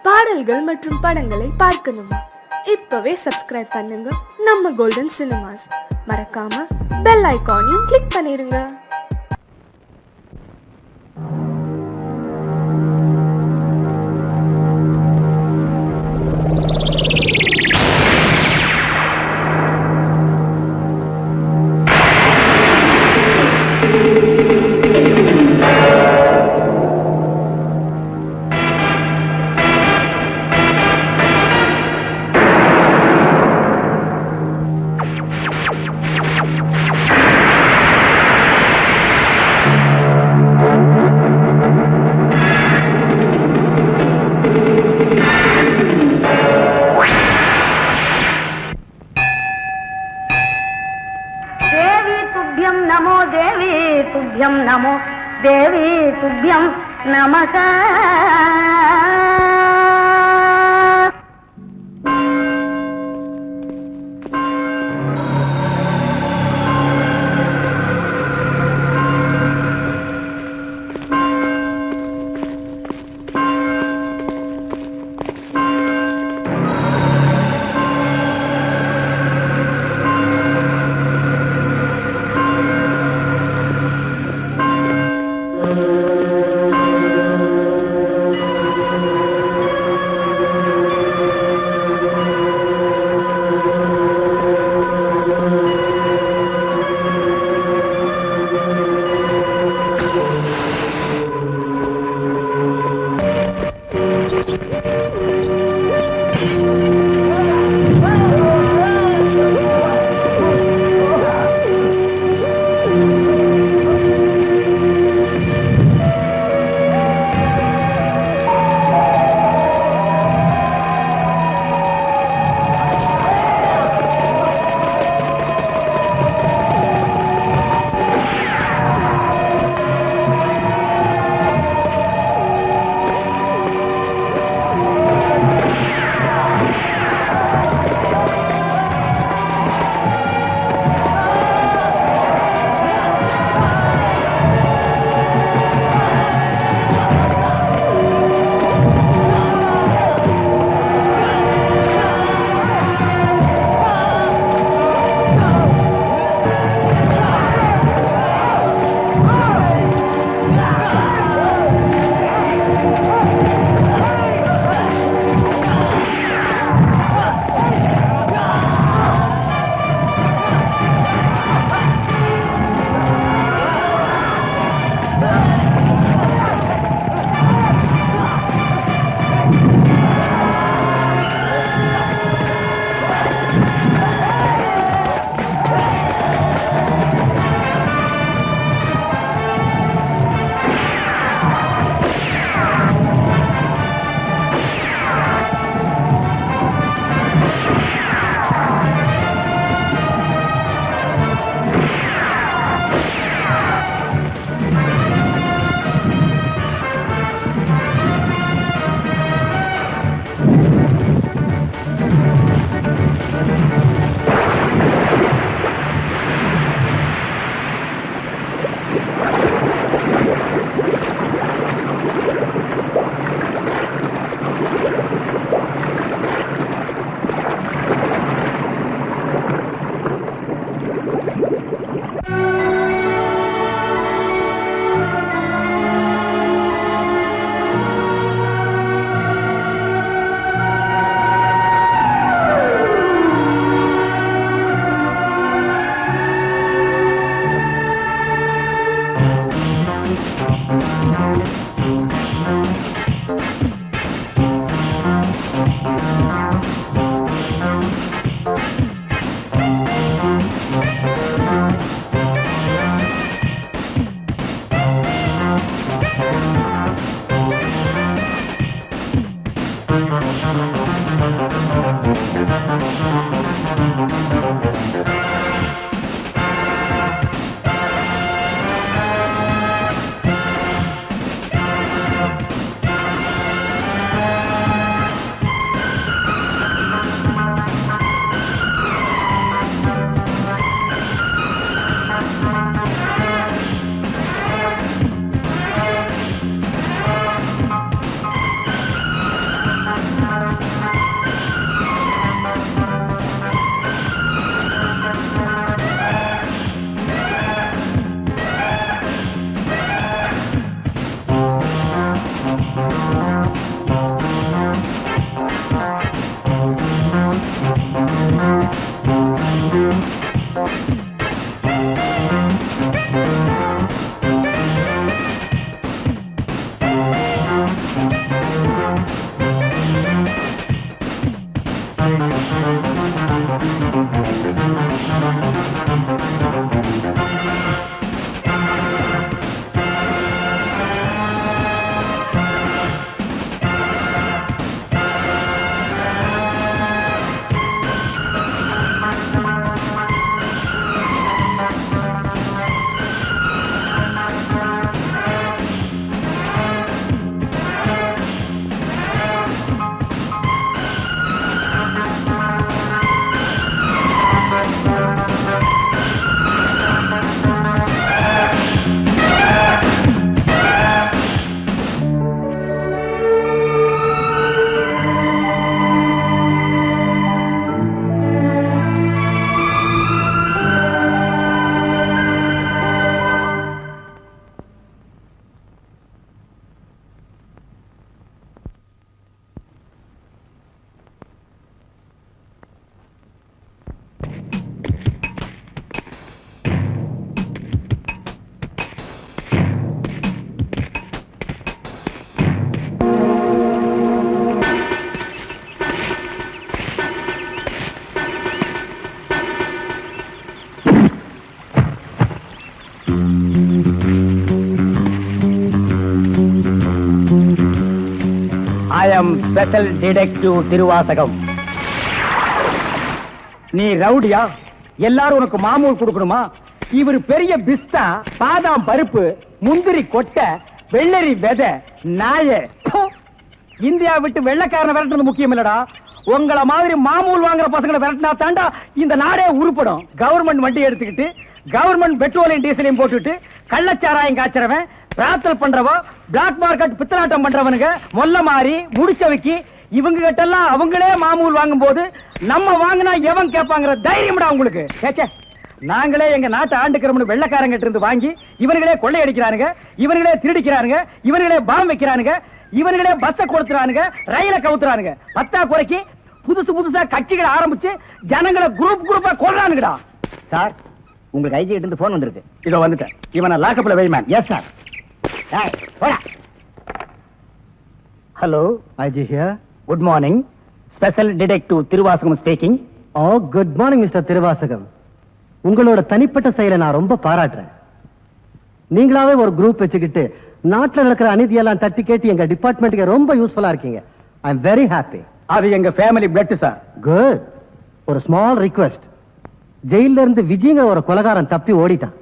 பாடல்கள் மற்றும் படங்களை பார்க்கணுமா? இப்பவே சப்ஸ்கிரைப் பண்ணுங்க நம்ம கோல்டன் சினிமாஸ். மறக்காம பெல் ஐகானையும் கிளிக் பண்ணிருங்க. नमो देवी तुभ्यं नमः. Special detective Thiruvasagam. நீ ரவுடியா? எல்லாரும் உனக்கு மாமூல் கொடுக்கணுமா? இவர் பெரிய பிஸ்தா, பாதாம் பருப்பு, முந்திரி கொட்டை, வெள்ளரி விதை, நாய. இந்தியா விட்டு வெள்ளைக்காரனை விரட்டுறது முக்கியம் இல்லடா, உங்கள மாதிரி மாமூல் வாங்குற பசங்களை விரட்டினா தாண்டா இந்த நாடே உருப்படும். கவர்மெண்ட் வண்டி எடுத்துக்கிட்டு கவர்மெண்ட் பெட்ரோலையும் டீசலையும் போட்டுட்டு கள்ளச்சாராயம் காய்ச்சறவன், பிரார்த்தல் பண்றவோ, பிளாக் மார்க்கெட் பித்தலாட்டம் பண்றவனுங்க, மொல்ல மாறி முடிச்சவைக்கு இவங்க கிட்ட எல்லாம் அவங்களே மாமூல் வாங்கும் போது நம்ம வாங்கினா எவன் கேட்பாங்கிற தைரியம்டா உங்களுக்கு. கேச்சே, நாங்களே எங்க நாட்டை ஆண்டுக்கிறோம்னு வெள்ளைக்காரங்க இருந்து வாங்கி இவர்களே கொள்ளையடிக்கிறானுங்க, இவர்களே திருடிக்கிறானுங்க, இவர்களே பாம் வைக்கிறானுங்க, இவர்களே பஸ்ஸ கொடுத்துறானுங்க, ரயில கவுத்துறானுங்க. பத்தா குறைக்கு புதுசு புதுசா கட்சிகளை ஆரம்பிச்சு ஜனங்களை குரூப் குரூப்பா கொள்றானுங்கடா. சார், உங்களுக்கு ஐஜி கிட்ட இருந்து போன் வந்திருக்கு. இதோ வந்துட்டேன். இவனை லாக்கப்ல வை man. Yes sir. Hello, IG here. Good morning. Special detective Thiruvasagam speaking. Oh, good morning mister Thiruvasagam. உங்களோட தனிப்பட்ட செயலை நான் ரொம்ப பாராட்டுறேன். நீங்களாவே ஒரு குரூப் வச்சுக்கிட்டு நாட்டில் நடக்கிற அநீதியெல்லாம் தட்டி கேட்டு எங்க டிபார்ட்மெண்ட்டுக்கு ரொம்ப யூஸ்ஃபுல்லா இருக்கீங்க. I am very happy. அது எங்க ஃபேமிலி பிளட் சார். குட். ஒரு ஸ்மால் ரிக்வெஸ்ட். ஜெயில இருந்து விஜய்ங்க ஒரு கொலைகாரன் தப்பி ஓடிட்டான்.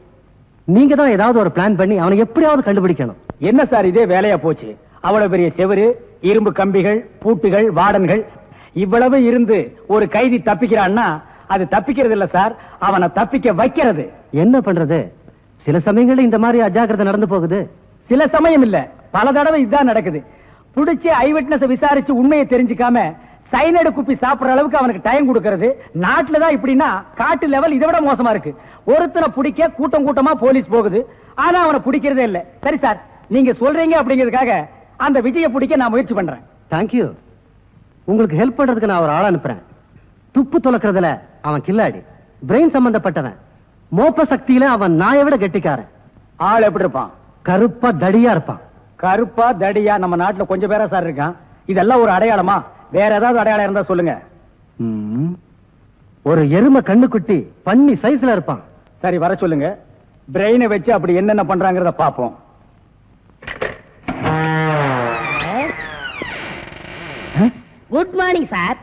நீங்க தான் ஏதாவது ஒரு பிளான் பண்ணி அவனை எப்படியாவது கண்டுபிடிக்கணும். என்ன சார் இதே வேலையா போச்சு? அவ்வளவு பெரிய செவரு, இரும்பு கம்பிகள், பூட்டுகள், வார்டன்கள் இவ்வளவு இருந்து ஒரு கைதி தப்பிக்கிறான்னா அது தப்பிக்கிறது இல்ல சார், அவனை தப்பிக்க வைக்கிறது. என்ன பண்றது? சில சமயங்கள்ல இந்த மாதிரி அஜாக்கிரதை நடந்து போகுது. சில சமயம் இல்ல, பல தடவை இதுதான் நடக்குது. புடிச்சு ஐ விட்னஸ் விசாரிச்சு உண்மையை தெரிஞ்சுக்காம சைனடு குப்பி சாப்பிடுற அளவுக்கு அவனுக்கு டைம் கொடுக்கறது. நாட்டுல தான் இப்படின்னா காட்டு லெவல் இதை விட மோசமா இருக்கு. ஒருத்தனை பிடிக்க கூட்டம் கூட்டமா போலீஸ் போகுது, ஆனா அவனை பிடிக்கிறதே இல்ல. சரி சார், நீங்க சொல்றீங்க அப்படிங்கிறதுக்காக அந்த விஜயை பிடிக்க நான் முயற்சி பண்றேன். தேங்க்யூ. உங்களுக்கு ஹெல்ப் பண்றதுக்கு நான் ஒரு ஆள் அனுப்புறேன். துப்பு துலக்கிறதுல அவன் கில்லாடி, பிரெயின் சம்பந்தப்பட்டவன், மோப்ப சக்தியில அவன் நாயை விட கெட்டிக்காரன். ஆள் எப்படி இருப்பான்? கருப்பா தடியா இருப்பான். கருப்பா தடியா நம்ம நாட்டுல கொஞ்சம் பேரா சார் இருக்கான். இதெல்லாம் ஒரு அடையாளமா? வேற ஏதாவது அடையாளம் இருந்தா சொல்லுங்க. ஒரு எருமை கண்ணுக்குட்டி பன்னி சைஸ்ல இருப்பான். சரி, வர சொல்லுங்க. பிரெயினை வச்சு அப்படி என்னென்ன பண்றாங்கறத பாப்போம். Good morning sir.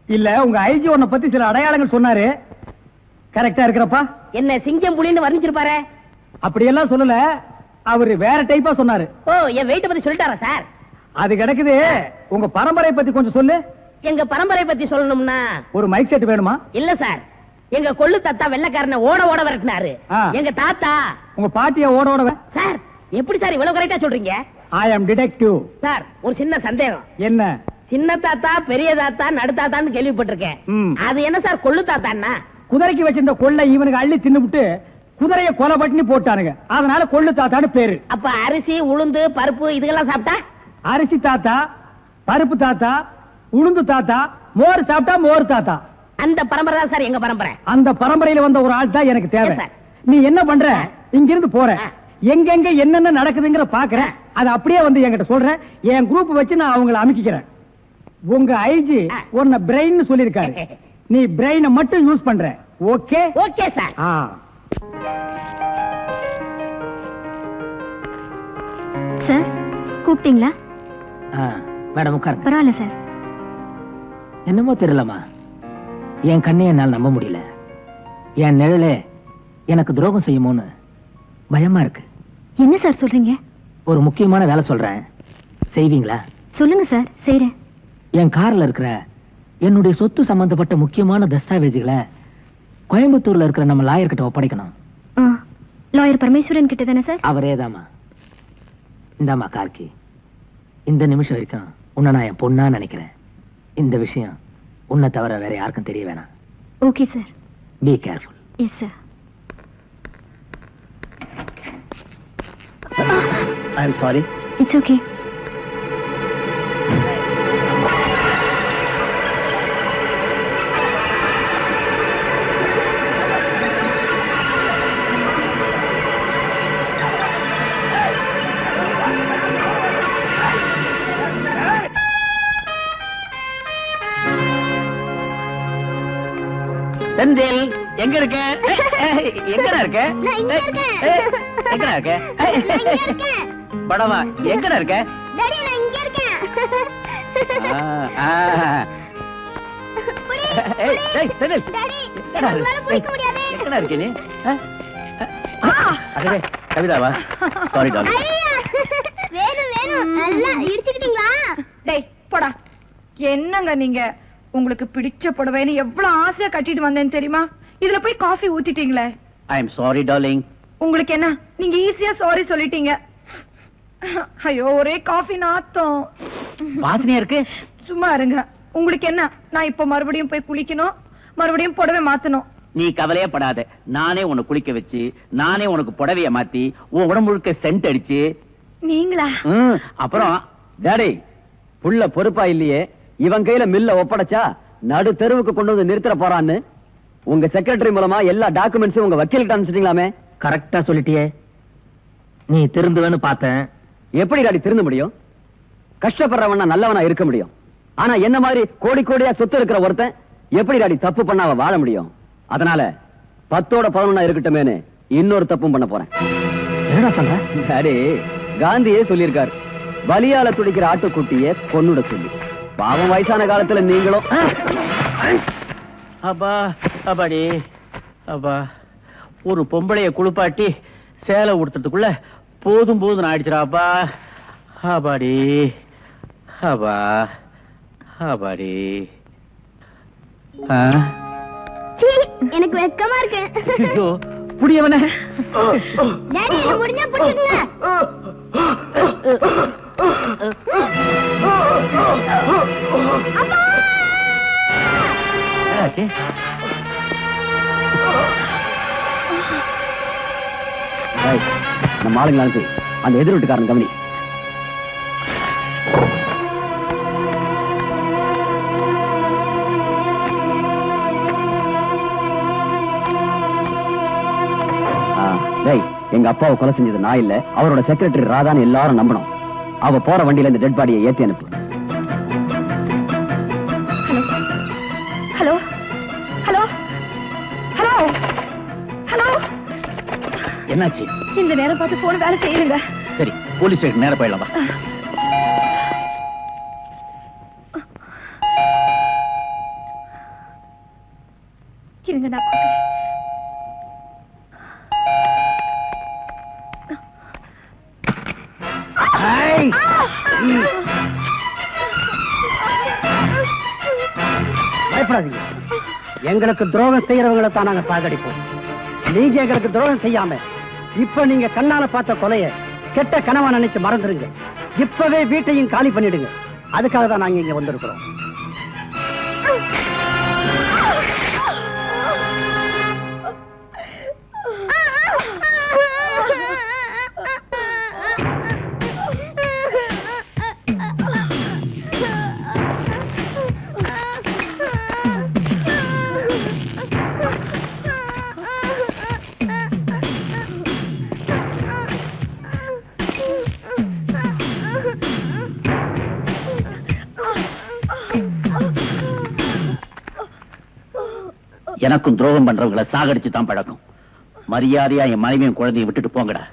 இல்ல, உங்க ஐஜி உன்னை பத்தி சில அடையாளங்கள் சொன்னாரு. கரெக்டா இருக்கிறப்பா? என்ன சிங்கம் புலின்னு வர்ணிச்சிருப்பாரு? அப்படியெல்லாம் சொல்லல, அவரு வேற டைப்பா சொன்னாரு. ஓ, என் வெயிட்ட பத்தி சொல்லிட்டாரா சார்? அது கிடக்குது. உங்க பரம்பரை பத்தி கொஞ்சம் சொல்லு. எங்க பரம்பரை பத்தி சொல்லணும்னா ஒரு மைக் செட் வேணுமா? இல்ல சார், எங்க கொள்ளு தாத்தா வெள்ளைக்காரனை ஓட ஓட விரட்டினாரு. எங்க தாத்தா. உங்க பாட்டிய ஓட ஓட. சார், எப்படி சார் இவ்வளவு கரெக்டா சொல்றீங்க? ஐ அம் டிடெக்டிவ். சார், ஒரு சின்ன சந்தேகம். என்ன? சின்ன தாத்தா, பெரிய தாத்தா, நடு தாத்தான்னு கேள்விப்பட்டிருக்கேன். அது என்ன சார் கொள்ளு தாத்தான்னா? குதிரைக்கு வச்சிருந்த கொள்ளை இவனுக்கு அள்ளி தின்னுபிட்டு குதிரைய கொலை பண்ணி போட்டானுங்க, அதனால கொள்ளு தாத்தான்னு பேரு. அப்ப அரிசி, உளுந்து, பருப்பு இதெல்லாம் சாப்பிட்டா? அரிசி தாத்தா, பருப்பு தாத்தா, உளுந்து தாத்தா, மோர் சாப்பிட்டா மோர் தாத்தா. அந்த பரம்பரை தான் சார் எங்க பரம்பரை. அந்த பரம்பரையில வந்த ஒரு ஆள் தான் எனக்கு தேவை. Yes, sir. நீ என்ன பண்ற? இங்கிருந்து போற, எங்கெங்க என்னென்ன நடக்குதுங்கிற பாக்குறேன். அது அப்படியே வந்து என்கிட்ட சொல்றேன். என் குரூப் வச்சு நான் அவங்களை அமைக்கிறேன். உங்க ஐஜி உன்னை பிரெயின் சொல்லிருக்காரு. நீ பிரெயினை மட்டும் யூஸ் பண்ற. ஓகே? Okay sir. சார், கூப்பிட்டீங்களா? மேடம் உட்காருங்க. பரவாயில்ல சார். என்னமோ தெரியலமா, என் கண்ணை என்னால் நம்ப முடியல. என் நிழலே எனக்கு துரோகம் செய்யுமோன்னு பயமா இருக்கு. என்ன சார் சொல்றீங்க? ஒரு முக்கியமான வேலை சொல்றேன், செய்வீங்களா? சொல்லுங்க சார், செய்றேன். என் கார்ல இருக்கிற என்னுடைய சொத்து சம்பந்தப்பட்ட முக்கியமான தஸ்தாவேஜுகளை கோயம்புத்தூர்ல இருக்கிற நம்ம லாயர் கிட்ட ஒப்படைக்கணும். லாயர் பரமேஸ்வரன் கிட்ட தானே சார்? அவரேதாமா. இந்தாமா கார்கி, இந்த நிமிஷம் வரைக்கும் உன்னை நான் என் பொண்ணா நினைக்கிறேன். இந்த விஷயம் உன்னை தவிர வேற யாருக்கும் தெரிய வேணாம். Okay sir. Be careful. Yes sir. I am sorry. It's okay. Senthil, எங்க இருக்க? எங்கடா இருக்க? நான் இங்க இருக்கேன். எங்கடா இருக்க? இங்க இருக்கேன். படவா எங்கடா இருக்க? டாடி நான் இங்க இருக்கேன். புடி, டேய் செந்தில், டாடி எங்கடா உங்களால பிடிக்க முடியாது. எங்கடா இருக்க நீ? அடே கவிதாவா? Sorry darling. ஐயா, வேணும் நல்லா இடிச்சுக்கிட்டீங்களா? டேய் போடா. என்னங்க நீங்க உங்களுக்கு பிடிச்ச புடவைன்னு எவ்வளவு ஆசையா கட்டிட்டு வந்தேன்னு தெரியுமா? இதுல போய் காஃபி ஊத்திட்டீங்களே. I am sorry darling. உங்களுக்கு என்ன, நீங்க ஈஸியா சாரி சொல்லிட்டீங்க. ஐயோ ஒரே காஃபி நாத்தம். வாசனையா இருக்கு. சும்மா இருங்க. உங்களுக்கு என்ன, நான் இப்ப மறுபடியும் போய் குளிக்கணும், மறுபடியும் புடவை மாத்தணும். நீ கவலையே படாத, நானே உன்னை குளிக்க வச்சு, நானே உனக்கு புடவைய மாத்தி, உன் உடம்பு முழுக்க சென்ட் அடிச்சு. நீங்களா? அப்புறம் டாடி புள்ள பொறுப்பா இல்லையே, இவன் கையில மில்ல ஒப்படைச்சா நடு தெருவுக்கு கொண்டு வந்து நிறுத்த போறான்னு உங்க செக்ரட்டரி மூலமா எல்லா டாக்குமெண்ட்ஸும் உங்க வக்கீலுக்கு அனுப்பிச்சிட்டீங்களாமே. கரெக்டா சொல்லிட்டியே. நீ திருந்துவேன்னு பார்த்தேன். எப்படி டாடி திருந்த முடியும்? கஷ்டப்படுறவனா நல்லவனா இருக்க முடியும். ஆனா என்ன மாதிரி கோடி கோடியா சொத்து இருக்கிற ஒருத்தன் எப்படி டாடி தப்பு பண்ணாம வாழ முடியும்? அதனால 10ஓட 11 இருக்கட்டுமேனு இன்னொரு தப்பும் பண்ண போறேன். என்னடா சொல்ற? டாடி காந்தியே சொல்லியிருக்காரு, வலியால துடிக்கிற ஆட்டுக்குட்டிய கொன்னுட சொல்லி. பாவம் வயசான காலத்துல நீங்களும். அப்பா அப்பாடி அப்பா, ஒரு பொம்பளைய குளிப்பாட்டி சேலை உடுத்துறதுக்குள்ள போதும் போதும் ஆயிடுச்சுடாப்பா. அப்பாடி அப்பா அப்பாடி. சீ, எனக்கு வெக்கமா இருக்கு. புடியவன டாடி என்ன முடிஞ்சா புடிச்சுங்க. நம்ம ஆளுங்க அனுப்பி அந்த எதிர் வீட்டுக்காரன் கவனி. எங்க அப்பாவை கொலை செஞ்சது நான் இல்ல, அவரோட செக்ரட்டரி ராதான்னு எல்லாரும் நம்பணும். அவ போற வண்டியில இந்த டெட் பாடியை ஏத்தி அனுப்பு. Hello hello hello hello. என்னாச்சு? இந்த நேரம் பார்த்து போன வேலை செய்யுங்க. சரி, போலீஸ் ஸ்டேஷன் நேரா போயிடலாம். இருங்க நான் பார்க்கிறேன். பயப்படாதீங்க. எங்களுக்கு துரோகம் செய்யறவங்களை தான் நாங்க சாகடிப்போம். நீங்க எங்களுக்கு துரோகம் செய்யாம இப்ப நீங்க கண்ணால பார்த்த கொலைய கெட்ட கனவா நினைச்சு மறந்துருங்க. இப்பவே வீட்டையும் காலி பண்ணிடுங்க. அதுக்காக தான் நாங்க இங்க வந்திருக்கிறோம். எனக்கும் துரோகம் பண்றவங்களை சாகடிச்சு தான் பழக்கம். மரியாதையா என் மனைவியும் குழந்தையும் விட்டுட்டு போங்கடா.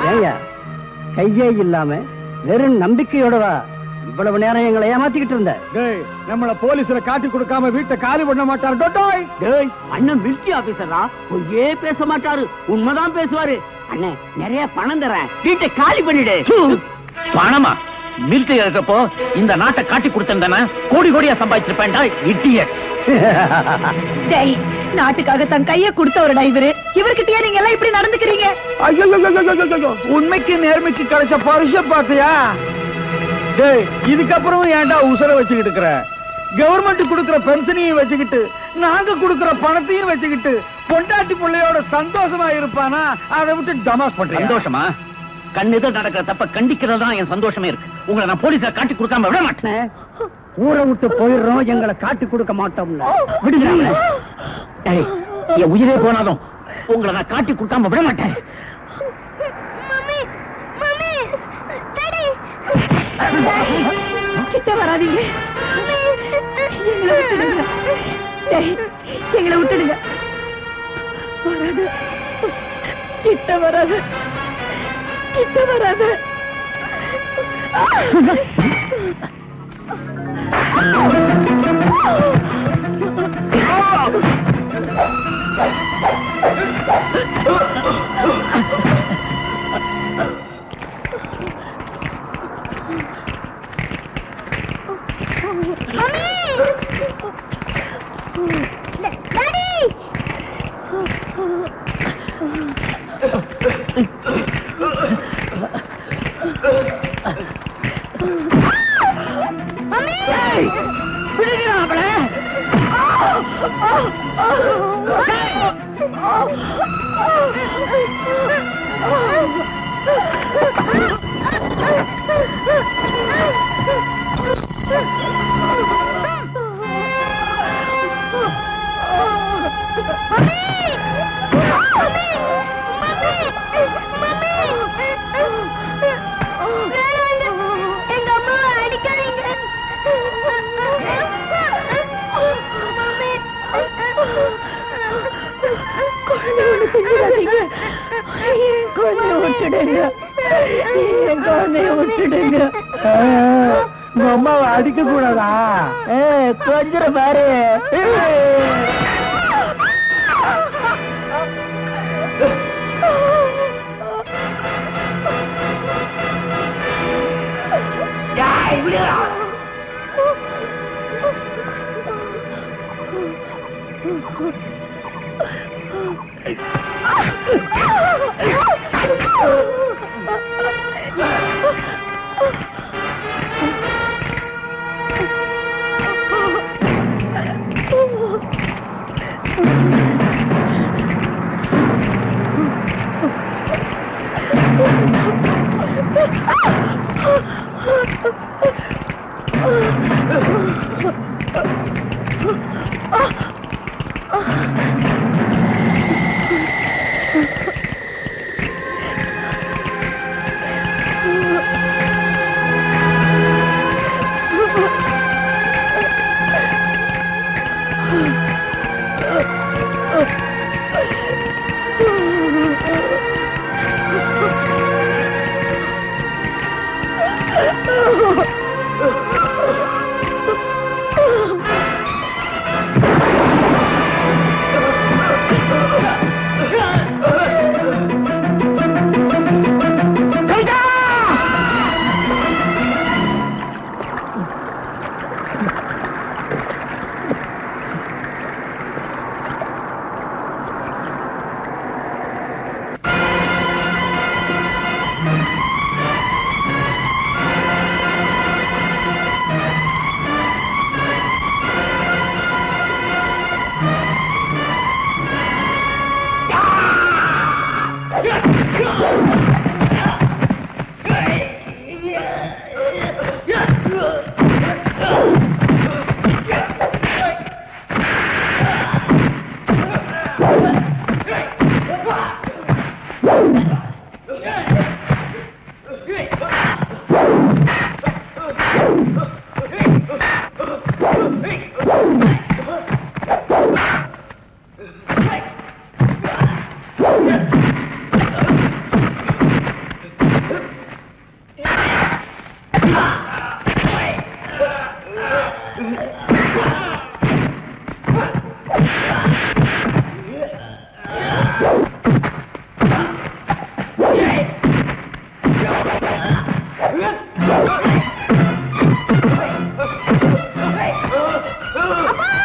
ஏங்க கையே இல்லாம வெறும் நம்பிக்கையோடவா இவ்வளவு நேரம் எங்களை ஏமாத்திக்கிட்டு இருந்த? நம்மள போலீஸ்ல காட்டி கொடுக்காம வீட்டை காலி பண்ண மாட்டாரு. அண்ணன் மிலிட்டரி ஆபீசரா, பொய்யே பேச மாட்டாரு, உண்மைதான் பேசுவாரு. அண்ணே நிறைய பணம் தரேன், வீட்டை காலி பண்ணிடு. பணமா? மிலிட்டரி இருக்கப்போ இந்த நாட்டை காட்டி கொடுத்திருந்தானே கோடி கோடியா சம்பாதிச்சிருப்பேன்டா. இடியட். டேய், நாட்டுக்காக தன் கைய கொடுத்தவரடா இவரு. இவர்கிட்டயே நீங்க எல்லாம் இப்படி நடந்துக்கிறீங்க? உண்மைக்கு நேர்மைக்கு கிடைச்ச பரிச பாத்தியா? டேய், இதுக்கப்புறம் ஏன்டா உசுர வச்சுக்கிட்டு இருக்கிற? கவர்மெண்ட் கொடுக்கிற பென்ஷனையும் வச்சுக்கிட்டு நாங்க கொடுக்கிற பணத்தையும் வச்சுக்கிட்டு பொண்டாட்டி பிள்ளையோட சந்தோஷமா இருப்பானா? அதை விட்டு டமாஸ் பண்றேன். சந்தோஷமா? கண்ணெதிர் நடக்கிற தப்ப கண்டிக்கிறது தான் என் சந்தோஷமே இருக்கு. உங்களை நான் போலீஸா காட்டி கொடுக்காம விட மாட்டேன். ஊரை விட்டு போயிடுறோம், எங்களை காட்டி கொடுக்க மாட்டோம்ல. விடுங்க. என் உயிரே போனாலும் உங்களை நான் காட்டி கொடுக்காம விட மாட்டேன். மம்மி மம்மி டாடி கிட்ட வராதீங்க. எங்களை விட்டுடுங்க. வராது, கிட்ட வராது, கிட்ட வராது. எங்க அம்மா அடிக்காதீங்க. அம்மாவை அடிக்க கூடாதா? கொஞ்சம் பாரு. அப்பா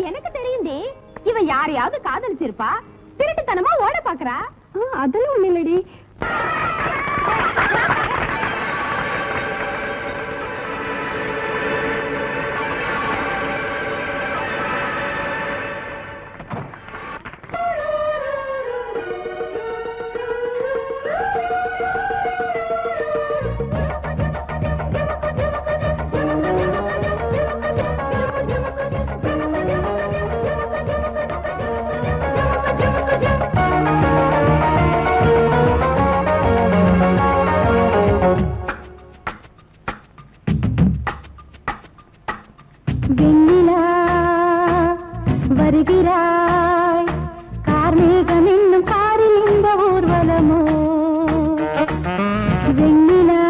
எனக்கு தெரியும் இவன் யாரையாவது காதலிச்சிருப்பா, திருட்டுத்தனமா ஓட பாக்குறா. அதெல்லாம் ஒண்ணு இல்லடி. வருகிறாய் கார்மேகம் என்னும் காரில் இந்த ஊர்வலமோ. வெண்ணிலா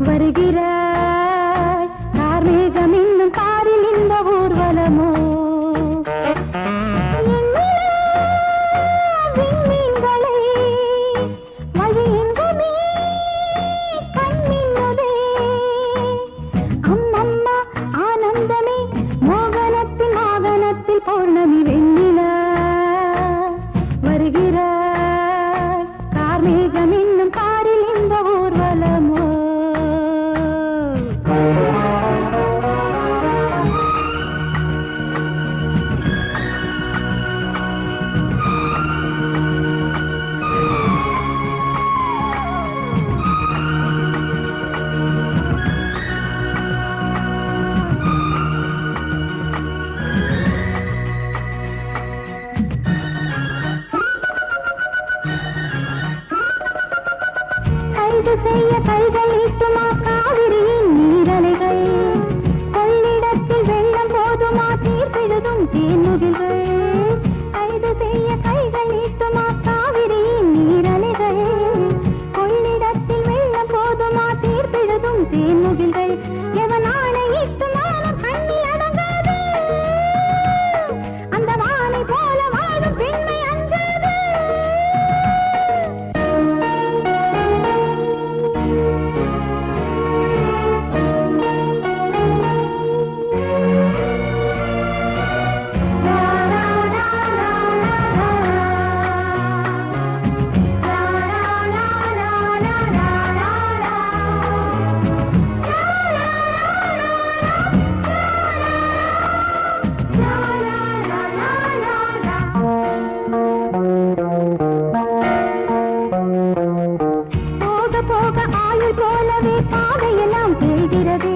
வருகிறாய் கார்மேகம் என்னும் காரில் இந்த ஊர்வலமோ. விண்மீன்களை வழியெங்குமே கண்ணின்னதே. அம்மம்மா ஆனந்தமே மோகனத்தின் ஆவணத்தில் பௌர்ணமி. வெண்ணிலா வருகிறாய் கார்மேகம் என்னும் காரில் இந்த ஊர்வலமோ. கைது செய்ய கைகள் ஈட்டுமா காவிரியின் நீரலைகள். கொள்ளிடத்தில் வெள்ளம் போதுமா தீர்ப்பெழுதும் தேன்முகில்கள். கைது செய்ய கைகள் ஈட்டுமா காவிரியின் நீரலைகள். கொள்ளிடத்தில் வெள்ளம் போதுமா தீர்ப்பெழுதும் தேன்முகில்கள். எவன் ஆணையிட்டு மானம் கண்ணி அடங்காது. அந்த வானை போல வாழும் பெண்மை அஞ்சாது. போக போக ஆயுள் போலவே பாதையெல்லாம் தெரிகிறது.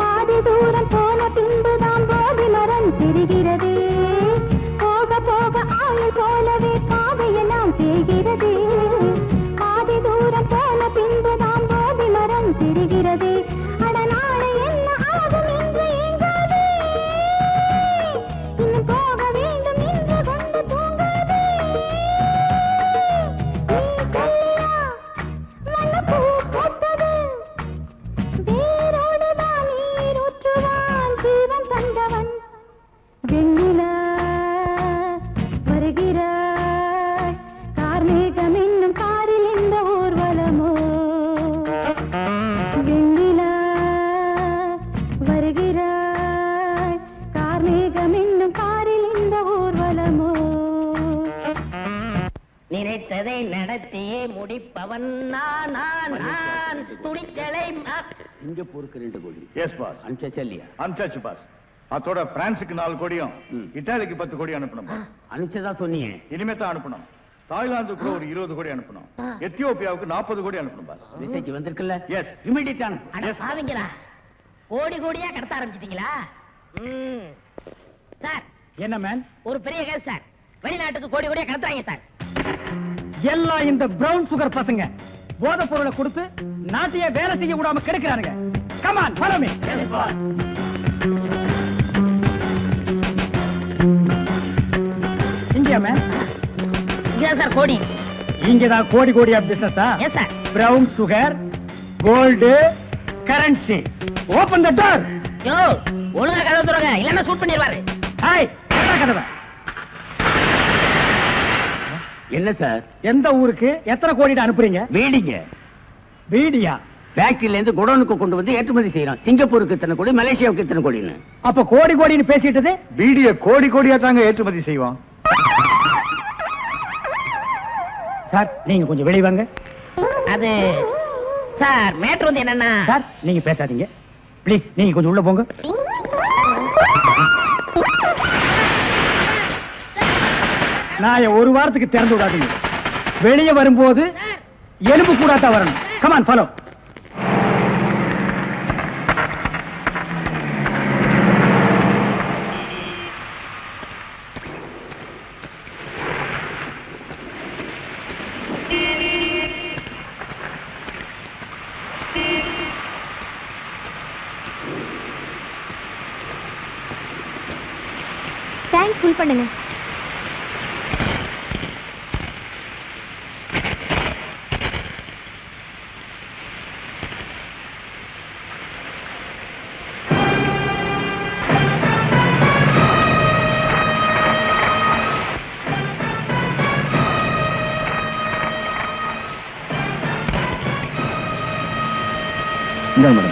பாதி தூரம் போன பின்புதான் போதி மரம் தெரிகிறது. போக போக ஆயுள் போலவே பாதையெல்லாம் தெரிகிறது. பாதி தூரம் போன பின்புதான் போதி மரம் தெரிகிறது. அட நாளை என்ன ஆகும் என்று ஏங்காதே. இன்னும் போக வேண்டும் என்று கொண்டு தூங்காதே. நீ சொல்லியா மல்லிப்பூ பூத்தது. வேரோடுதான் நீர் ஊற்றுவான் ஜீவன் தந்தவன். வெண்ணிலா வருகிறாய் கார்மேகம் என்னும் காரில் இந்த ஊர்வலமோ. வெண்ணிலா வருகிறாய் கார்மேகம் என்னும் காரில் இந்த ஊர்வலமோ. நினைத்ததை நடத்தியே முடிப்பவன் நான் நான் நான் துணிச்சலை சிங்கப்பூருக்கு 2 கோடி. S boss. அனுப்பிச்சா இல்லையா? அனுப்பிச்சாச்சு பாஸ். அதோட பிரான்ஸுக்கு 4 கோடியும் இத்தாலிக்கு 10 கோடி அனுப்பணும் பாஸ். அனுப்பிச்சதா சொன்னீங்க. இனிமே தான் அனுப்பணும். தாய்லாந்துக்கு கூட ஒரு 20 கோடி அனுப்பணும். எத்தியோப்பியாவுக்கு 40 கோடி அனுப்பணும் பாஸ். மெசேஜ் வந்திருக்குல்ல? எஸ். இமிடியேட் அனுப்பு. அட பாவிங்களா, கோடி கோடியா கடத்த ஆரம்பிச்சிட்டீங்களா? சார், என்ன மேன்? ஒரு பெரிய கேஸ் சார். வெளிநாட்டுக்கு கோடி கோடியா கடத்துறாங்க சார். எல்லாம் இந்த பிரவுன் சுகர் பசங்க போதை பொருளை கொடுத்து நாட்டையே வேலை செய்ய விடாம கெடுக்கிறானுங்க. Come on, follow me. மேன் இதான் சார் கோடி. இங்கதான் கோடி கோடியா பிசினஸா? Yes sir. Brown sugar, gold, currency. Open the door. Yo, ஒழுங்கா கதவை திறங்க, இல்லன்னா ஷூட் பண்ணிடுவாரு. ஹாய், கதவை. என்ன சார்? எந்த ஊருக்கு எத்தனை கோடிட்டு அனுப்புறீங்க? வீடிங்க. வீடியா? ஃபேக்டரியில இருந்து குடோனுக்கு கொண்டு வந்து ஏற்றுமதி செய்யறோம். சிங்கப்பூருக்கு இத்தனை கோடி, மலேசியாவுக்கு இத்தனை கோடின்னு. அப்ப கோடி கோடின்னு பேசிட்டது? பீடிய கோடி கோடியா தாங்க ஏற்றுமதி செய்வோம். சார் நீங்க கொஞ்சம் வெளிய வாங்க. அது சார் மேட்ரு வந்து என்னன்னா சார் நீங்க பேசாதீங்க ப்ளீஸ். நீங்க கொஞ்சம் உள்ள போங்க. நான் ஒரு வாரத்துக்கு திறந்து விடாதீங்க. வெளியே வரும்போது எலும்பு கூடாதான் வரணும். Come on follow. டேங்க் ஃபுல் பண்ணுங்க. மேடம்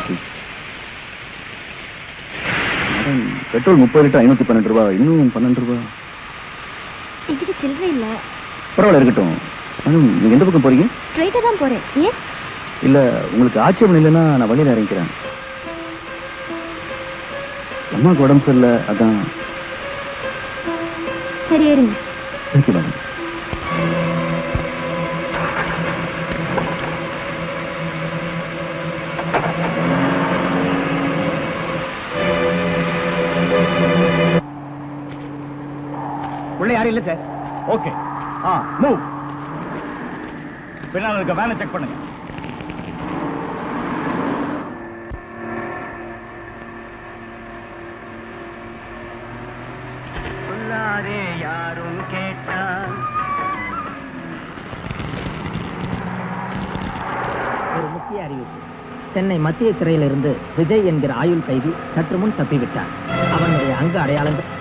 பெட்ரோல் 30 லிட்டர் 512 ரூபாய். இன்னும் 12 ரூபாய். என்கிட்ட சில்லறை இல்ல. பரவாயில்ல இருக்கட்டும். மேடம் நீங்க எந்த பக்கம் போறீங்க? ஸ்ட்ரைட்டா தான் போறேன். ஏன்? இல்ல உங்களுக்கு ஆட்சேபம் இல்லைன்னா நான் வழியில இறங்கிக்கிறேன். அம்மாவுக்கு உடம்பு சரியில்லை, அதான். சரி ஏறுங்க. Thank you madam. உள்ள யாரும் இல்ல சார். ஓகே. மூவ். பின்னால் இருக்க வேனை செக் பண்ணுங்க. யாரும் கேட்டா ஒரு முக்கிய அறிவிப்பு. சென்னை மத்திய சிறையிலிருந்து விஜய் என்கிற ஆயுள் கைதி சற்று முன் தப்பிவிட்டார். அவனுடைய அங்க அடையாளங்கள்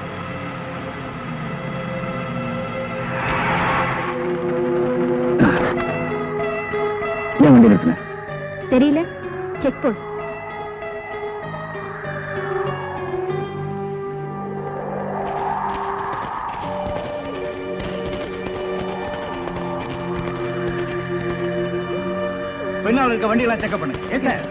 ஏன் வண்டி நிறுத்தின? தெரியல. Check post. பின்னால் இருக்க வண்டியெல்லாம் செக்அப் பண்ணுங்க. Yes sir.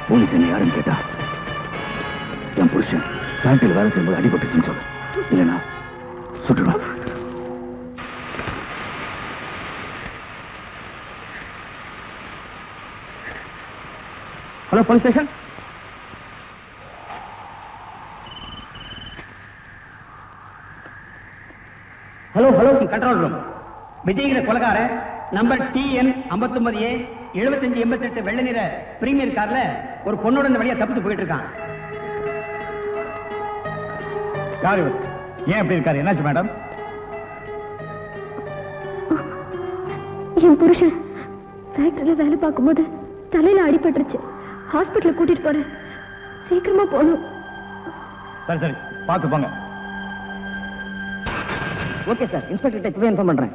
போலீஸ் என்ன யாருன்னு கேட்டா என் புருஷன் ஃபேக்டரியில் வேலை செய்யும்போது அடிபட்டுச்சுன்னு சொல்லு. இல்லைன்னா சுட்டுடுவான். Hello police station. Hello control room. விஜய்கிற கொலகார நம்பர் TN 59A 7588 வெள்ளை நிற பிரீமியர் கார்ல ஒரு பொண்ணோட இந்த வழியா தப்பிச்சு போயிட்டு இருக்கான். யாரு ஏன் எப்படி இருக்காரு? என்னாச்சு மேடம்? என் புருஷன் ஃபேக்டரியில வேலை பார்க்கும்போது தலையில அடிபட்டுருச்சு. ஹாஸ்பிட்டல் கூட்டிட்டு போறேன். சீக்கிரமா போகணும். சரி பார்த்து போங்க. Okay sir. இன்ஸ்பெக்டர் இப்பவே இன்ஃபார்ம் பண்றேன்.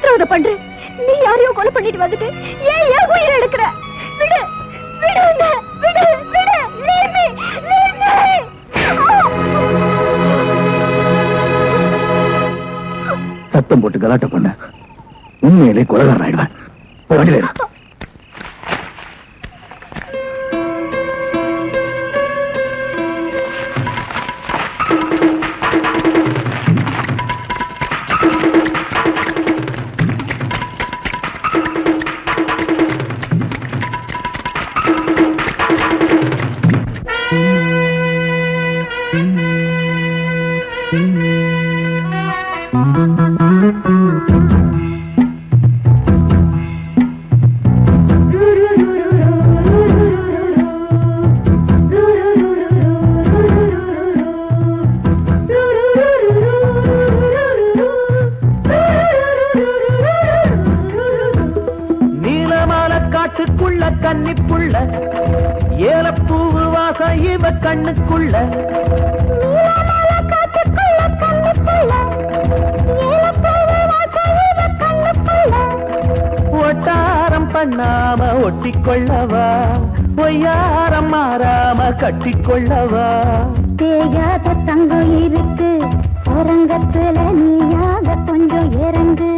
சித்திரவதை பண்ற. நீ யாரையோ கொலை பண்ணிட்டு வந்துட்டு ஏன் உயிரை எடுக்கிற? விடு விடு என்ன, விடு விடு. Leave me, leave me. சத்தம் போட்டு கலாட்ட பண்ண உண்மையிலே கொலைகாரன் ஆயிடுவேன். வண்டியில இரு. காட்டுக்குள்ள கன்னிப்புள்ள ஏலப்பூவு வாசம் இவ கண்ணுக்குள்ள. ஒட்டாரம் பண்ணாம ஒட்டிக்கொள்ளவா, பொய்யாரம் மாறாம கட்டிக்கொள்ளவா. தேயாத தங்கம் இருக்கு அரங்கத்துல, நீயாக கொஞ்சம் இறங்கு.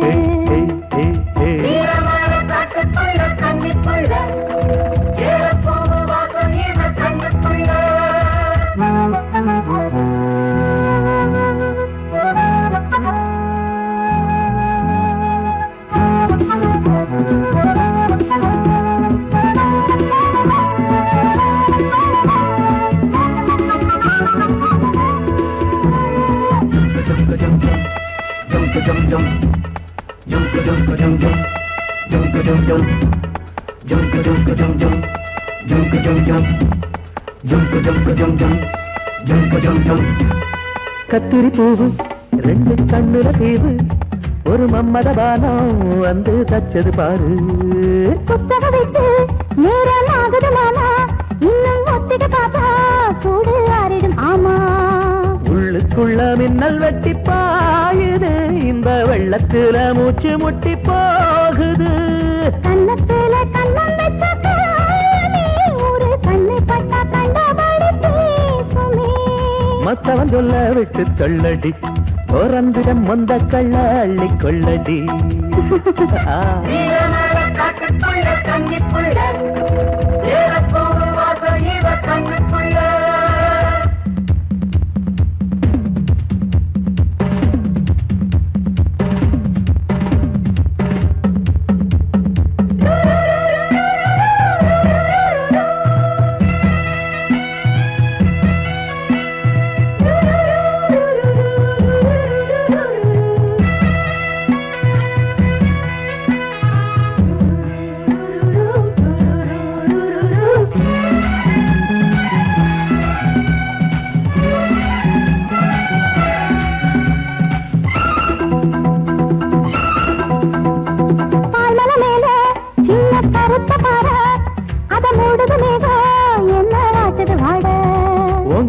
கத்திரி பூவு ரெண்டு கண்ணுல தீவு, ஒரு மம்மத பானம் வந்து தச்சது பாரு. புத்தக வைத்து நேரம் ஆகுது மாமா, இன்னும் ஒத்திட்டு பார்த்தா சூடு ஆறிடும். ஆமா, உள்ளுக்குள்ள மின்னல் வெட்டி பாயுது, இந்த வெள்ளத்துல மூச்சு முட்டி போகுது. கண்ணத்துல கண்ணம் வச்ச ஒரு கண்ணு பட்டா கண்டபடி பேசுமே. மத்தவன் சொல்ல விட்டு சொல்லடி, ஓரந்திடம் மொந்த கள்ள அள்ளி கொள்ளடி.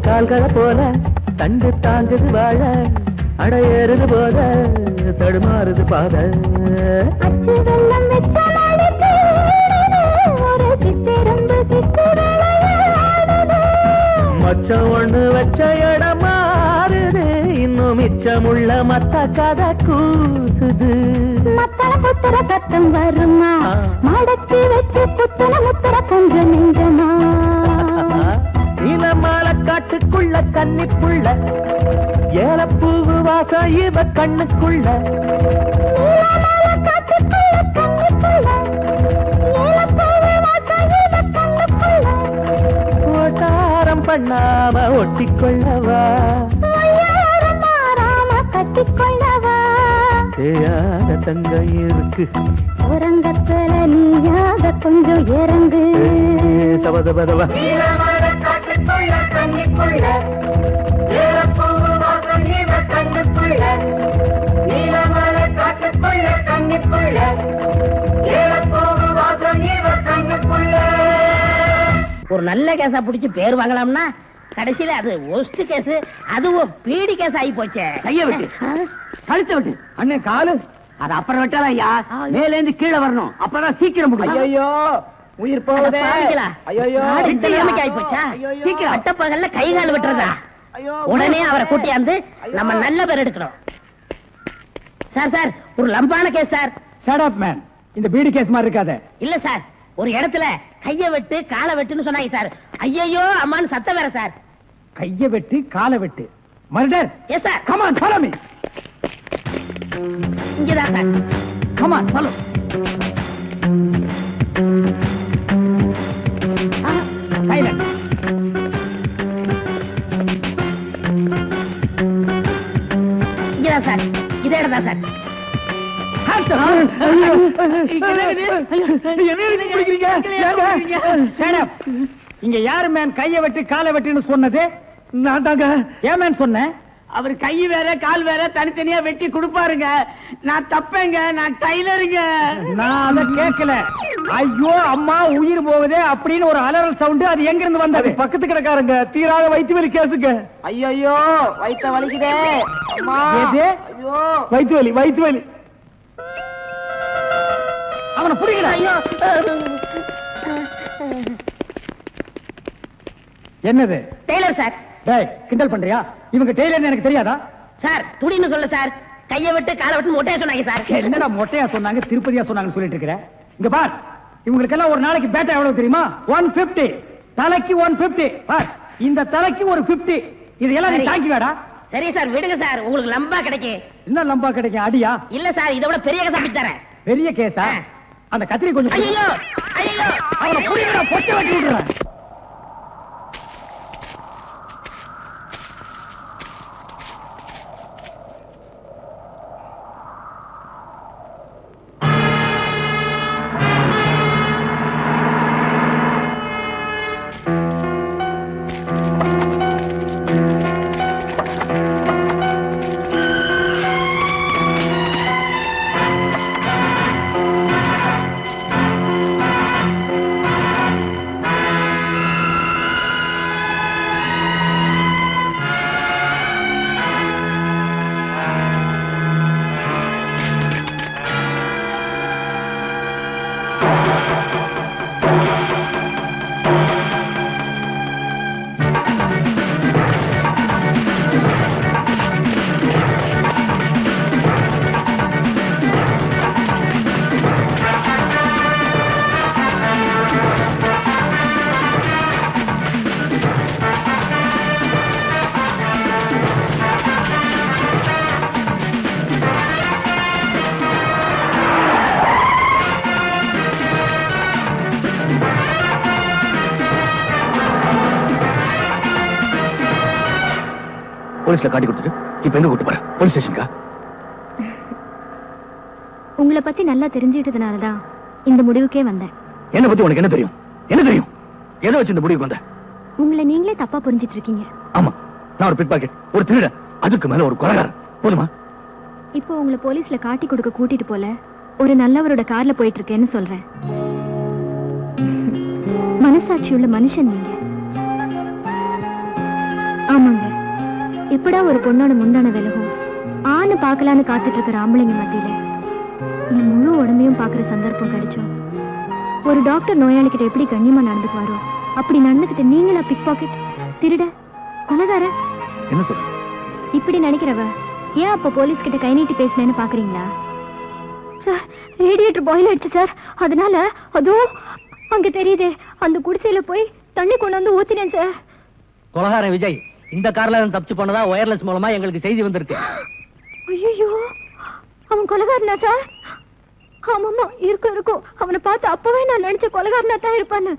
கால்களை போல தண்டு தாங்குது வாழ, அடையேறுது போத தடுமாறுது பாத. மச்சம் ஒண்ணு வச்ச இடம் மாறுது, இன்னும் மிச்சமுள்ள மத்த கதை கூசுது. மத்தன புத்தர சத்தம் வருமா, மடக்கி வச்சு புத்தன முத்தர கொஞ்சம் நெஞ்சமா. நீலமால காட்டுக்குள்ள கன்னிப்புள்ள ஏலப்பூவு வாசம் இவ கண்ணுக்குள்ள. ஓட்டாரம் பண்ணாம ஒட்டிக்கொள்ளவா, கட்டிக்கொள்ளவா. தேயாத தங்கம் இருக்கு உறங்கத்துல, நீயாக கொஞ்சம் இறங்கு. சபதபதவா ஒரு நல்ல கேஸா புடிச்சு பேர் வாங்கலாம்னா கடைசியில அது ஒஸ்ட் கேஸ், அதுவும் பீடி கேஸ் ஆகி போச்சே. கைய விட்டு கழுத்த விட்டு. அண்ணே காலு அது அப்புறம் வெட்டலாம் ஐயா. மேல இருந்து கீழே வரணும், அப்பதான் சீக்கிரம் முடியும். ஐயோ உயிர் போகுதே. ஐயோ ஆயிப்போச்சா? சீக்கிரம் அட்டப்பகல்ல கை கால் விட்டுறதா? உடனே அவரை கூட்டியாந்து நம்ம நல்ல பேர் எடுக்கணும். சார் சார், ஒரு லம்பான case sir. Shut up man. இந்த பீடி கேஸ் மாதிரி இருக்காத. இல்ல சார், ஒரு இடத்துல கைய வெட்டு காலை வெட்டுன்னு சொன்னாங்க சார். ஐயோ அம்மான்னு சத்தம் வேற சார். கைய வெட்டு காலை வெட்டு murder. Yes sir. Come on follow me. இங்கதான் sir. Come on follow. Silent. இங்கதான் சார். இதே இடம் தான் சார். இங்க யாரு மேன் கைய வெட்டு காலை வெட்டுன்னு சொன்னது? நான் தாங்க. ஏன் மேன் சொன்னேன்? அவர் கை வேற கால் வேற தனித்தனியா வெட்டி கொடுப்பாருங்க. நான் தப்பேங்க, நான் டைலருங்க. நான் அத கேட்கல. ஐயோ அம்மா உயிர் போகுதே அப்படின்னு ஒரு அலறல் சவுண்ட். அது எங்க இருந்து வந்தது? பக்கத்து கிடக்காரங்க தீராத வயிற்று வலி கேசுங்க. ஐயோ வயித்த வலிக்குதே அம்மா. ஐயோ வயிற்று வலி வயிற்று வலி. அவனை புடிக்கல. ஐயோ என்னது? Tailor sir. டேய் கிண்டல் பண்றியா? இவங்க டெய்லர்னு எனக்கு தெரியாதா? சார் துடின்னு சொல்ல சார். கைய விட்டு காலை விட்டு மொட்டையா சொன்னாங்க சார். என்னடா மொட்டையா சொன்னாங்க திருப்பதியா சொன்னாங்கன்னு சொல்லிட்டு இருக்கிற? இங்க பார், இவங்களுக்கெல்லாம் ஒரு நாளைக்கு பேட்டா எவ்வளவு தெரியுமா? 150. தலைக்கு 150. பார், இந்த தலைக்கு ஒரு 50. இதெல்லாம் நீ தாங்கி வேடா. சரி சார் விடுங்க சார், உங்களுக்கு லம்பா கிடைக்கும். என்ன லம்பா கிடைக்கும்? அடியா? இல்ல சார், இதை விட பெரிய கேஸ் அப்படி தரேன். பெரிய கேஸா? அந்த கத்திரி கொஞ்சம் ஐயோ ஐயோ அவனை புடிங்கடா, பொட்டை வெட்டி விடுறேன். போலீஸ்ல காட்டி கொடுத்துட்டு இப்ப எங்க கூட்டு போற? போலீஸ் ஸ்டேஷனுக்கா? உங்களை பத்தி நல்லா தெரிஞ்சுக்கிட்டதுனாலதான் இந்த முடிவுக்கே வந்தேன். என்ன பத்தி உனக்கு என்ன தெரியும்? என்ன தெரியும்? எதை வச்சு இந்த முடிவுக்கு வந்த? உங்களை நீங்களே தப்பா புரிஞ்சிட்டு இருக்கீங்க. ஆமா, நான் ஒரு பிட் பாக்கெட், ஒரு திருட, அதுக்கு மேல ஒரு கொலைகாரன். போதுமா? இப்போ உங்களை போலீஸ்ல காட்டி கொடுக்க கூட்டிட்டு போல ஒரு நல்லவரோட கார்ல போயிட்டு இருக்கேன்னு சொல்றேன். மனசாட்சி உள்ள மனுஷன் நீங்க. ஆமாங்க, எப்படா ஒரு பொண்ணோட முந்தான விலகும் ஆணு பாக்கலான்னு காத்துட்டு இருக்கிற ஆம்பளைங்க மத்தியில என் முழு உடம்பையும் பாக்குற சந்தர்ப்பம் கிடைச்சோம். ஒரு டாக்டர் நோயாளிகிட்ட எப்படி கண்ணியமா நடந்துக்குவாரோ அப்படி நடந்துகிட்டு நீங்களா பிக் பாக்கெட், திருட, கொலைகார என்ன சொல்ற? இப்படி நினைக்கிறவ ஏன் அப்ப போலீஸ் கிட்ட கை நீட்டி பேசினேன்னு பாக்குறீங்களா? சார், ரேடியேட்டர் பாயில் ஆயிடுச்சு சார். அதனால அதோ அங்க தெரியுதே அந்த குடிசையில போய் தண்ணி கொண்டு வந்து ஊத்தினேன் சார். கொலகாரன் விஜய் இந்த கார்ல தப்பிச்சு போனதா வயர்லெஸ் மூலமா எங்களுக்கு செய்தி வந்திருக்கு. ஐயோ, அவன் கொலைகாரனா சார்? ஆமாமா, இருக்கும். அவனை பார்த்து அப்பவே நான் நினைச்ச கொலைகாரனா தான் இருப்பான்னு.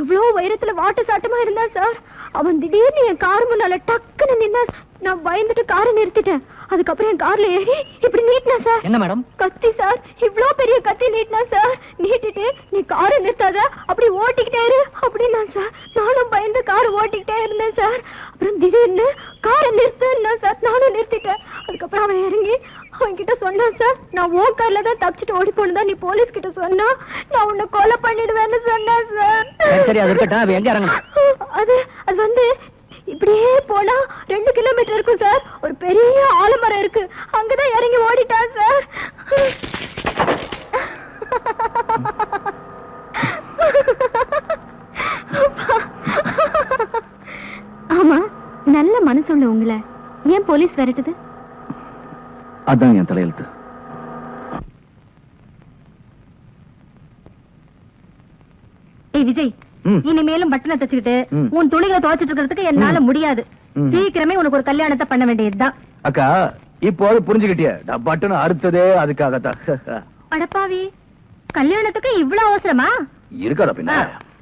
எவ்வளவு உயரத்துல வாட்டு சாட்டமா இருந்தா சார். அவன் திடீர்னு என் கார் முன்னால டக்குன்னு நின்னா. நான் பயந்துட்டு காரை நிறுத்திட்டேன். அதுக்கப்புறம் என் கார்ல ஏறி இப்படி நீட்டினா சார். என்ன மேடம்? கத்தி சார், இவ்ளோ பெரிய கத்தி நீட்டினா சார். நீட்டிட்டு நீ காரை நிறுத்தாத, அப்படி ஓட்டிக்கிட்டே இரு அப்படின்னா சார். நானும் பயந்து காரை ஓட்டிக்கிட்டே இருந்தேன் சார். அப்புறம் திடீர்னு காரை நிறுத்துன்னா சார். நானும் நிறுத்திட்டேன். அதுக்கப்புறம் அவன் இறங்கி அவன் கிட்ட சொன்னான் சார், நான் ஓ கார்ல தான் தப்பிச்சுட்டு ஓடி போனதா நீ போலீஸ் கிட்ட சொன்னா நான் உன்னை கொலை பண்ணிடுவேன்னு சொன்னேன் சார். சரி, அது இருக்கட்டும். அவ எங்க இறங்கணும்? அது வந்து இப்படியே போனா 2 கிலோமீட்டர் இருக்கும் சார். ஒரு பெரிய ஆலமரம் இருக்கு, அங்கதான் இறங்கி ஓடிட்டான் சார். ஆமா, நல்ல மனசுள்ள உங்களை ஏன் போலீஸ் விரட்டுது? அதான் என் தலையெழுத்து. ஏய் விஜய், இனிமேலும் பட்டனை தச்சுக்கிட்டு உன் துணிகளை துவைச்சிட்டு இருக்கிறதுக்கு என்னால முடியாது. சீக்கிரமே உனக்கு ஒரு கல்யாணத்தை பண்ண வேண்டியதுதான். அக்கா இப்போ புரிஞ்சுக்கிட்டிய, பட்டனை அறுத்ததே அதுக்காகத்தான். அடப்பாவி, கல்யாணத்துக்கு இவ்வளவு அவசரமா? இருக்காதா பின்ன.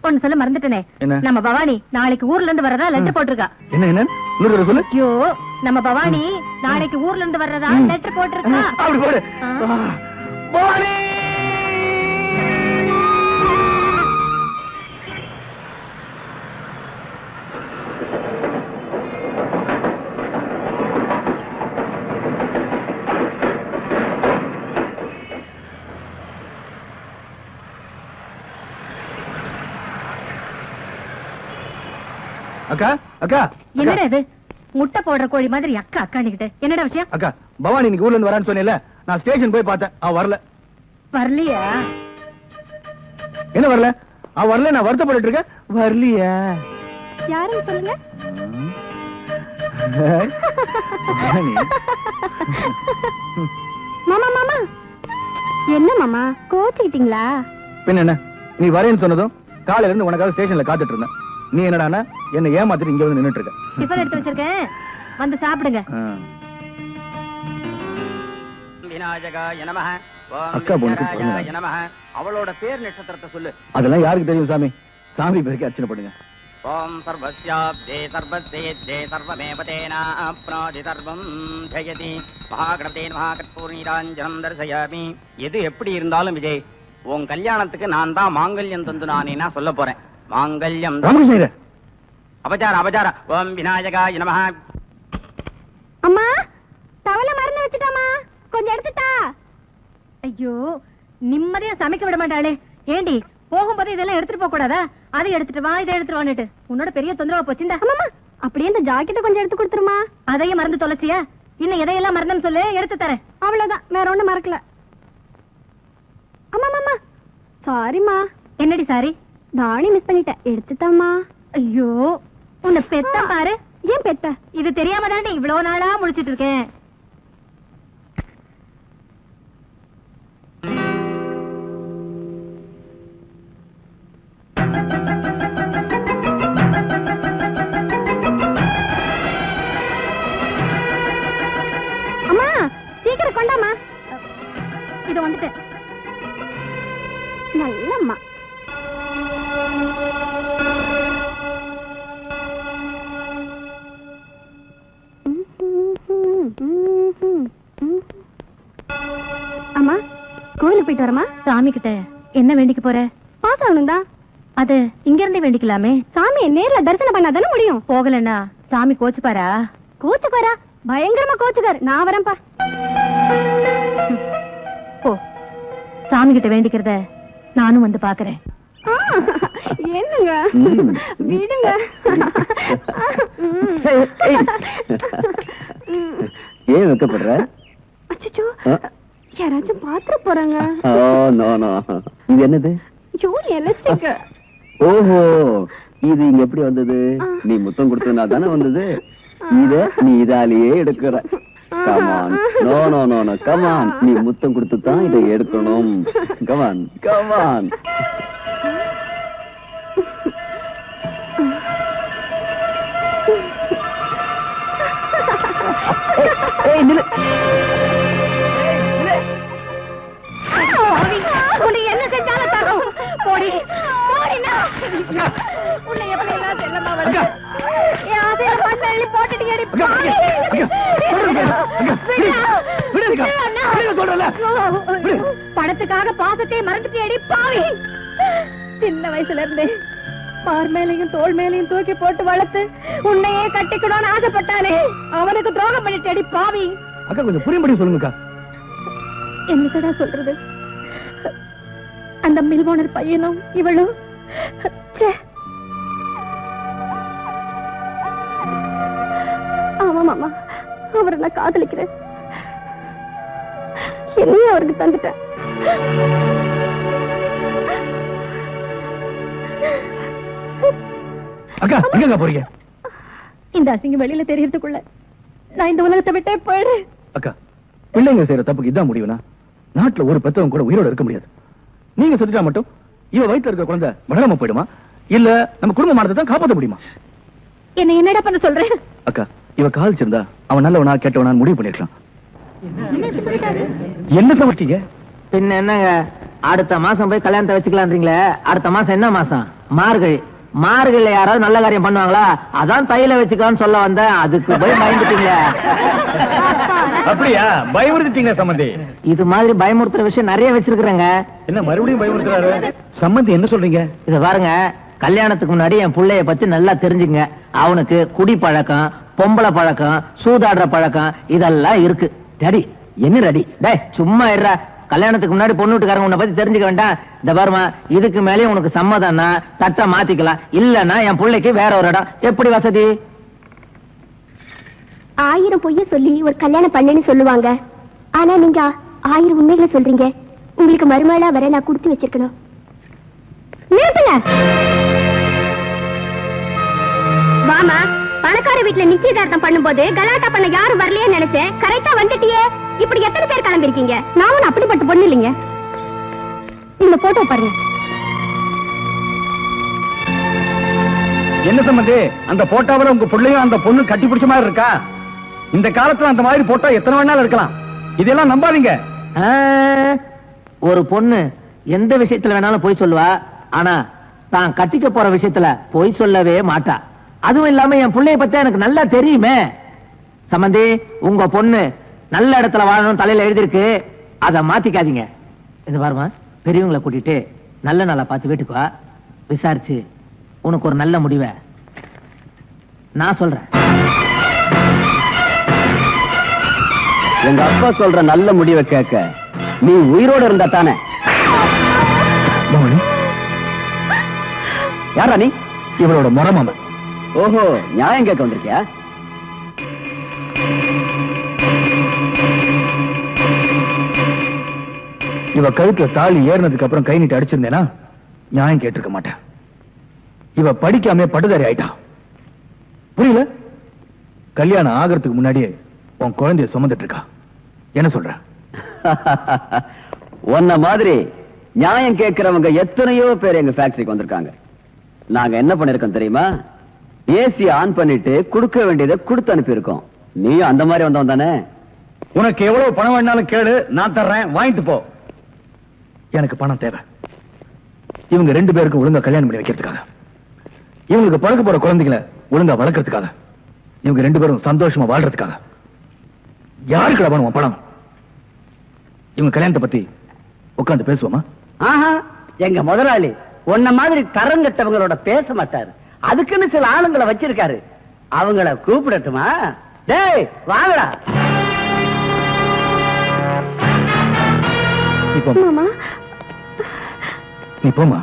ஒன்னு சொல்ல மறந்துட்டனே, நம்ம பவானி நாளைக்கு ஊர்ல இருந்து வர்றதா லெட்டர் போட்டிருக்கா. என்ன சொல்லு. ஐயோ, நம்ம பவானி நாளைக்கு ஊர்ல இருந்து வர்றதா லெட்டர் போட்டிருக்கா. அப்படி போடு. பவானி அக்கா அக்கா என்னடா இது, முட்டை போடுற கோழி மாதிரி அக்கா அக்கானிக்கிட்டு? என்னடா விஷயம்? அக்கா, பவானி இன்னைக்கு ஊர்ல இருந்து வரான்னு சொன்னேன்ல, நான் ஸ்டேஷன் போய் பார்த்தேன், அவ வரல. வரலையா? என்ன வரல? அவ வரல, நான் வருத்தப்பட்டு இருக்கேன். வரலையா? யாரும் சொல்லுங்க. மாமா மாமா, என்ன மாமா கோச்சிக்கிட்டீங்களா? பின்ன என்ன, நீ வரேன்னு சொன்னதும் காலையில இருந்து உனக்காக ஸ்டேஷன்ல காத்துட்டு இருந்தேன். நீ என்னடானா என்ன ஏமாத்திட்டு இங்க வந்து நின்னுட்டு இருக்க. டிஃபன் எடுத்து வச்சிருக்கேன், வந்து சாப்பிடுங்க. விநாயகாய நமஹ. அக்கா பொண்ணுக்கு விநாயகாய நமஹ. அவளோட பேர் நட்சத்திரத்தை சொல்லு. அதெல்லாம் யாருக்கு தெரியும் சாமி? சாமி பேருக்கு அர்ச்சனை பண்ணுங்க. ஓம் சர்வஸ்யாப்தே சர்வசேத்யே சர்வமேவதேனா அப்ராதி சர்வம் ஜெயதி. மகாகணபதேன் மகாகற்பூர்ணீராஞ்சனம் தரிசயாமி. எது எப்படி இருந்தாலும் விஜய், உன் கல்யாணத்துக்கு நான் தான் மாங்கல்யம் தந்து நானேனா சொல்ல போறேன். மாங்கல்யம் அபச்சார அபச்சார. ஓம் விநாயகாய நமஹ. அம்மா, தவளை மறந்து வச்சுட்டாமா, கொஞ்சம் எடுத்துட்டா. ஐயோ, நிம்மதியா சமைக்க விட மாட்டாளே. ஏண்டி, போகும்போது இதெல்லாம் எடுத்துட்டு போக கூடாதா? அதை எடுத்துட்டு வா, இதை எடுத்துட்டு வான்னுட்டு உன்னோட பெரிய தொந்தரவா போச்சுண்டா. அம்மா, அப்படியே இந்த ஜாக்கெட்டை கொஞ்சம் எடுத்து கொடுத்துருமா. அதையும் மறந்து தொலைச்சியா? இன்னும் எதையெல்லாம் மறந்துன்னு சொல்லு, எடுத்து தரேன். அவ்வளவுதான், வேற ஒண்ணும் மறக்கல. அம்மா மாமா, சாரிமா. என்னடி சாரி? தாணி மிஸ் பண்ணிட்டேன், எடுத்துட்டாமா. ஐயோ, உன்னை பெத்த பாரு. ஏன் பெத்த? இது தெரியாம தானே இவ்வளவு நாளா முடிச்சிட்டு இருக்கேன். அம்மா, சீக்கிரம் கொண்டாமா. இது வந்துட்டு நல்லம்மா. அம்மா, கோயிலுக்கு போயிட்டு வரமா? சாமி கிட்ட என்ன வேண்டிக்க போற? பாஸ் ஆகணும்டா. அது இங்க இருந்தே வேண்டிக்கலாமே. சாமியை நேர்ல தரிசனம் பண்ணாதானே முடியும். போகலன்னா சாமி கோச்சுப்பாரா? கோச்சுப்பாரா? பயங்கரமா கோச்சுக்காரு. நான் வரேன்ப்பா. போ, சாமி கிட்ட வேண்டிக்கிறத நானும் வந்து பாக்குறேன். என்னங்க விடுங்க. ஏன் வைக்கப்படுற? அச்சச்சோ, யாராச்சும் பாத்துற போறாங்க. இது என்னது? எலஸ்டிக். ஓஹோ, இது இங்க எப்படி வந்தது? நீ முத்தம் கொடுத்ததுனா தானே வந்தது. இத நீ இதாலேயே எடுக்கிற. Come on, no no no no, come on, நீ முத்தம் கொடுத்து தான் இதை எடுக்கணும். Come on come on. உன்னை என்ன செஞ்சாலும் தரும். போடி போடினா. உன்னை எப்படி எல்லாம் செல்லமா வருது. யாரே மண்ணை அள்ளி போட்டுட்டு எடி பாவி. பணத்துக்காக பாசத்தை மறந்துட்டு எடி பாவி. சின்ன வயசுல இருந்து பார் மேலையும் தோல் மேலையும் தூக்கி போட்டு வளர்த்து உன்னையே கட்டிக்கணும்னு ஆசைப்பட்டானே, அவனுக்கு துரோகம் பண்ணிட்டு அடி பாவி. அக்கா கொஞ்சம் புரியும்படி சொல்லுங்கக்கா. என்னடா சொல்றது? அந்த மில் ஓனர் பையனும் இவளும் அவரை நான் காதலிக்கிறேன். என்னையும் அவருக்கு தந்துட்டேன். அக்கா எங்க போறீங்க? இந்த அசிங்கம் வெளியில தெரியறதுக்குள்ள நான் இந்த உலகத்தை விட்டே போயிடுறேன். அக்கா, பிள்ளைங்க செய்யற தப்புக்கு இதான் முடிவுனா நாட்டுல ஒரு பெத்தவங்க கூட உயிரோட இருக்க முடியாது. நீங்க செத்துட்டா மட்டும் இவ வயித்துல இருக்க குழந்தை மரணமா போயிடுமா, இல்ல நம்ம குடும்பமானதை தான் காப்பாற்ற முடியுமா? என்ன என்னடா பண்ண சொல்றேன்? அக்கா, இவ காதலிச்சிருந்தா அவன் நல்லவனா கெட்டவனா முடிவு பண்ணிருக்கலாம். என்ன சமைச்சீங்க? பின்ன என்னங்க, அடுத்த மாசம் போய் கல்யாணத்தை வச்சுக்கலான்றீங்களே, அடுத்த மாசம் என்ன மாசம்? மார்கழி. மார்கழில யாராவது நல்ல காரியம் பண்ணுவாங்களா? அதான் தையில வச்சுக்கலான்னு சொல்ல வந்தேன், அதுக்கு போய் பயந்துட்டீங்களே. அப்படியா? பயமுறுத்திட்டீங்க சம்பந்தி. இது மாதிரி பயமுறுத்துற விஷயம் நிறைய வச்சிருக்கிறேங்க. என்ன மறுபடியும் பயமுறுத்துறாரு? சம்பந்தி என்ன சொல்றீங்க? இத பாருங்க, கல்யாணத்துக்கு முன்னாடி என் புள்ளைய பத்தி நல்லா தெரிஞ்சுங்க. அவனுக்கு குடி பழக்கம், பொம்பளை பழக்கம், சூதாடுற பழக்கம் இதெல்லாம் இருக்கு. டடி என்ன ரெடி? டேய் சும்மா இருடா. கல்யாணத்துக்கு முன்னாடி பொண்ணு வீட்டுக்காரங்க உன்னை பத்தி தெரிஞ்சுக்க வேண்டாம். இந்த பாருமா, இதுக்கு மேலே உனக்கு சம்மதம்னா தட்டை மாத்திக்கலாம், இல்லன்னா என் பிள்ளைக்கு வேற ஒரு இடம். எப்படி வசதி? 1000 பொய்ய சொல்லி ஒரு கல்யாணம் பண்ணுன்னு சொல்லுவாங்க. ஆனா நீங்க 1000 உண்மைகளை சொல்றீங்க. உங்களுக்கு மருமகளா வர நான் கொடுத்து வச்சிருக்கணும். நிறுத்துங்க. வாமா, பணக்கார வீட்டுல நிச்சயதார்த்தம் பண்ணும்போது கலாட்டா பண்ண யாரும் வரலையே நினைச்சேன். கரெக்டா வந்துட்டியே. இப்படி எத்தனை பேர் கிளம்பிருக்கீங்க? நான் ஒன்னும் அப்படிப்பட்ட பொண்ணு இல்லைங்க. இந்த போட்டோ பாருங்க. என்ன சம்பந்தி, அந்த போட்டோவில் உங்க பிள்ளையும் அந்த பொண்ணு கட்டி பிடிச்ச மாதிரி இருக்கா? இந்த காலத்துல அந்த மாதிரி போட்டோ எத்தனை வேணாலும் இருக்கலாம். இதெல்லாம் நம்பாதீங்க. ஒரு பொண்ணு எந்த விஷயத்துல வேணாலும் போய் சொல்லுவா, ஆனா தான் கட்டிக்க போற விஷயத்துல போய் சொல்லவே மாட்டா. அதுவும் இல்லாம என் பிள்ளைய பத்தி எனக்கு நல்லா தெரியுமே. சம்பந்தி, உங்க பொண்ணு நல்ல இடத்துல வாழணும் தலையில எழுதிருக்கு, அத மாத்திக்காதீங்க. இது பாருமா, பெரியவங்களை கூட்டிட்டு நல்ல நாளா பார்த்து வீட்டுக்கு வா. விசாரிச்சு உனக்கு ஒரு நல்ல முடிவை நான் சொல்றேன். எங்க அப்பா சொல்ற நல்ல முடிவை கேட்க நீ உயிரோட இருந்தா தானே. யாரா நீ? இவளோட முறமாமன். ஓஹோ, நியாயம் கேட்க வந்திருக்கியா? இவ கழுத்துல தாலி ஏறினதுக்கு அப்புறம் கை நீட்டி அடிச்சிருந்தேனா நியாயம் கேட்டிருக்க மாட்டேன். இவ படிக்காம படுதாரி ஆயிட்டா. புரியல? கல்யாணம் ஆகிறதுக்கு முன்னாடியே உன் குழந்தைய சுமந்துட்டு இருக்கா. என்ன சொல்ற? உன்ன மாதிரி நியாயம் கேட்கிறவங்க எத்தனையோ பேர் எங்க ஃபேக்டரிக்கு வந்திருக்காங்க. நாங்க என்ன பண்ணிருக்கோம் தெரியுமா? ஏசி ஆன் பண்ணிட்டு கொடுக்க வேண்டியதை கொடுத்து அனுப்பியிருக்கோம். நீ அந்த மாதிரி வந்தவன் தானே? உனக்கு எவ்வளவு பணம் வேணாலும் கேளு, நான் தர்றேன், வாங்கிட்டு போ. எனக்கு பணம் தேவை. இவங்க 2 பேருக்கும் ஒழுங்கா கல்யாணம் பண்ணி வைக்கிறதுக்காக, இவங்களுக்கு பழக்க போற குழந்தைகளை ஒழுங்கா வளர்க்கறதுக்காக, இவங்க 2 பேரும் சந்தோஷமா வாழ்றதுக்காக. யாருக்கு பணம் பணம்? இவங்க கல்யாணத்தை பத்தி உட்கார்ந்து பேசுவோமா? ஆஹா, எங்க முதலாளி உன்ன மாதிரி தரம் கட்டவங்களோட பேச மாட்டாரு. அதுக்குன்னு சில ஆளுங்களை வச்சிருக்காரு. அவங்கள கூப்பிடட்டுமா? டேய் வாங்கடா. மாமா, நீ போமா.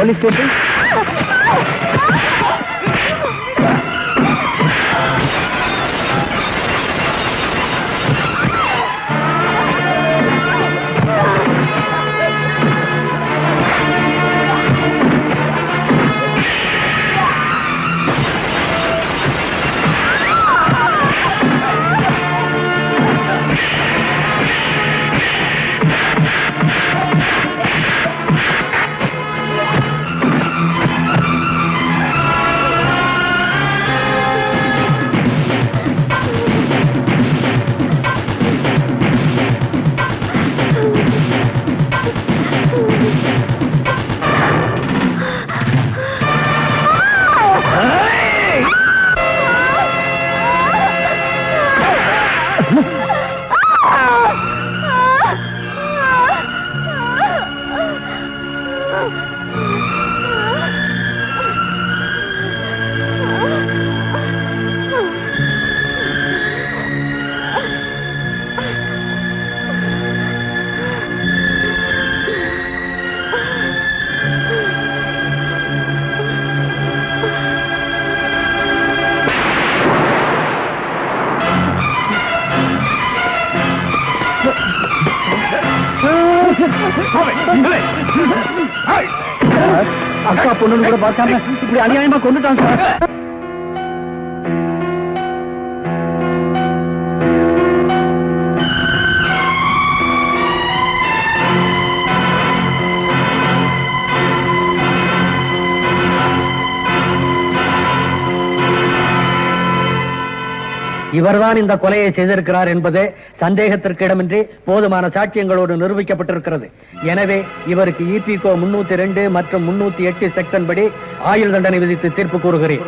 Police station. அக்கா பொண்ணு கூட பார்க்காம இப்படி அநியாயமா கொண்டுட்டான் சார். இவர்தான் இந்த கொலையை செய்திருக்கிறார் என்பது சந்தேகத்திற்கு இடமின்றி போதுமான சாட்சியங்களோடு நிரூபிக்கப்பட்டிருக்கிறது. எனவே இவருக்கு EPCO 302 மற்றும் 308 செக்ஷன் படி ஆயுள் தண்டனை விதித்து தீர்ப்பு கூறுகிறேன்.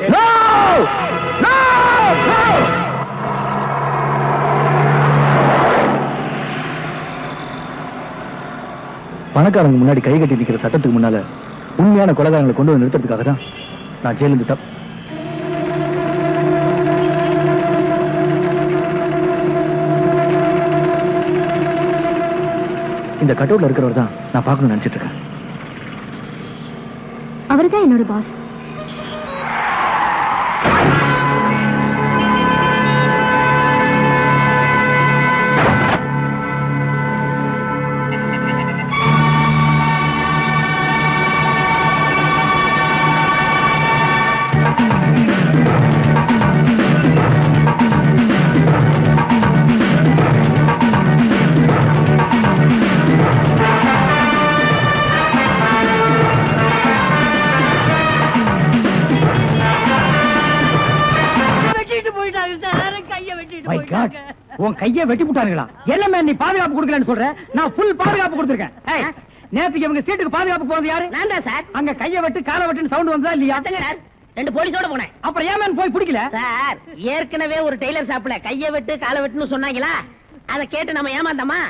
பணக்காரங்க முன்னாடி கை கட்டி நிக்கிற சட்டத்துக்கு முன்னால உண்மையான கொலைகாரங்களை கொண்டு வந்து நிறுத்துறதுக்காக தான் நான் ஜெயிலிருந்து இந்த கட்டவுட்ல இருக்கிறவர் தான் நான் பார்க்கணும்னு நினைச்சிட்டு இருக்கேன். அவர்தான் என்னோட பாஸ். உன் கையை வெட்டி விட்டானுங்களா? எல்லாமே நீ பாதுகாப்பு கொடுக்கலன்னு சொல்ற, நான் ஃபுல் பாதுகாப்பு கொடுத்திருக்கேன். நேத்துக்கு இவங்க சீட்டுக்கு பாதுகாப்பு போனது யாரு? நான் தான் சார். அங்க கையை வெட்டு காலை வெட்டுன்னு சவுண்ட் வந்ததா இல்லையா? சார் 2 போலீஸோட போனேன். அப்புறம் ஏன் போய் பிடிக்கல? சார் ஏற்கனவே ஒரு டெய்லர் ஷாப்ல கையை வெட்டு காலை வெட்டுன்னு சொன்னாங்களா, அதை கேட்டு நம்ம ஏமாந்தோமா,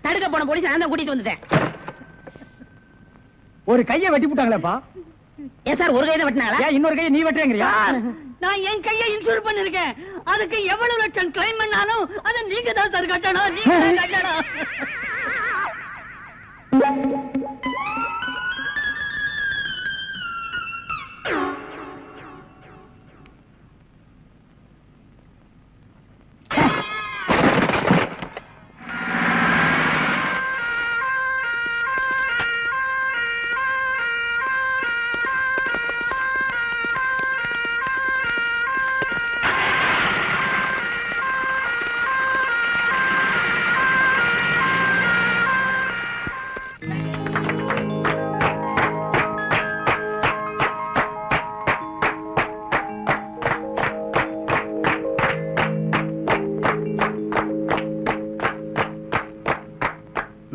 தடுக்க போன போலீஸ் நான் தான் கூட்டிட்டு வந்துட்டேன். ஒரு கையை வெட்டி விட்டாங்களேப்பா. ஏன் சார் ஒரு கையை வெட்டினாங்களா? ஏன் இன்னொரு கையை நீ வெட்டுறீங்கறியா? நான் என் கையை இன்சூர் பண்ணிருக்கேன். அதுக்கு எவ்வளவு லட்சம் கிளைம் பண்ணாலும் அதை நீங்க தான் சார் கட்டணும். நீங்க தான் கட்டணும்.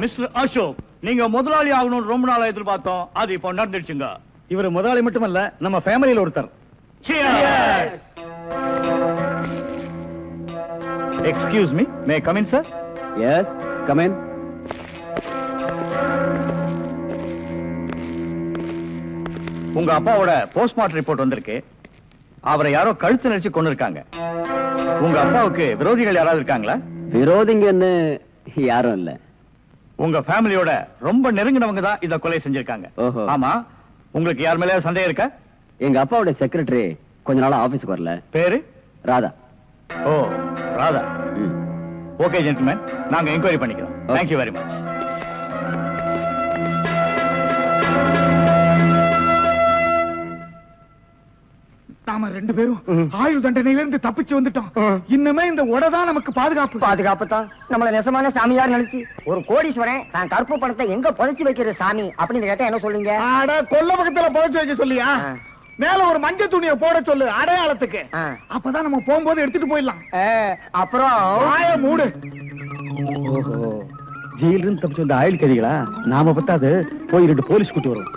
மிஸ்டர் அசோக், நீங்க முதலாளி ஆகணும்னு ரொம்ப நாளா எதிர்பார்த்தோம். அது இப்போ நடந்துடுச்சுங்க. இவர் முதலாளி மட்டுமல்ல, நம்ம ஃபேமிலியில ஒருத்தர். Excuse me, may come in sir? Yes, come in. உங்க அப்பாவோட போஸ்ட்மார்ட்டம் ரிப்போர்ட் வந்திருக்கு. அவரை யாரோ கழுத்து நெரிச்சு கொண்டு இருக்காங்க. உங்க அப்பாவுக்கு விரோதிகள் யாராவது இருக்காங்களா? விரோதிங்கன்னு யாரும் இல்ல. உங்க ஃபேமிலியோட ரொம்ப நெருங்கினவங்க தான் இத கொலை செஞ்சிருக்காங்க. ஓஹோ. ஆமா, உங்களுக்கு யார் மேல சந்தேகம் இருக்கா? எங்க அப்பாவுடைய செக்ரட்டரி கொஞ்ச நாளா ஆபீஸ்க்கு வரல. பேரு ராதா. ஓ, ராதா. ம். ஓகே ஜென்டில்மேன், நாங்க என்கொயரி பண்ணிக்கிறோம். Thank you very much. நாம 2 பேரும் ஆயுள் தண்டனையிலிருந்து தப்பிச்சு வந்துட்டோம். இன்னுமே இந்த உடதான் நமக்கு பாதுகாப்பு தான் நம்மள நெசமான சாமியார் நினைச்சு ஒரு கோடீஸ்வரன் தான் கருப்பு பணத்தை எங்க புதைச்சு வைக்கிற சாமி அப்படின்னு கேட்டா என்ன சொல்லுங்க? ஆட கொல்ல பக்கத்துல புதைச்சு வைக்க சொல்லியா? மேல ஒரு மஞ்சள் துணியை போட சொல்லு அடையாளத்துக்கு. அப்பதான் நம்ம போகும்போது எடுத்துட்டு போயிடலாம். அப்புறம் ஆய மூடு. ஓஹோ, ஜெயில இருந்து தப்பிச்சு வந்த ஆயுள் கைதிகளா? நாம பத்தாது போய் 2 போலீஸ் கூட்டி வரும்.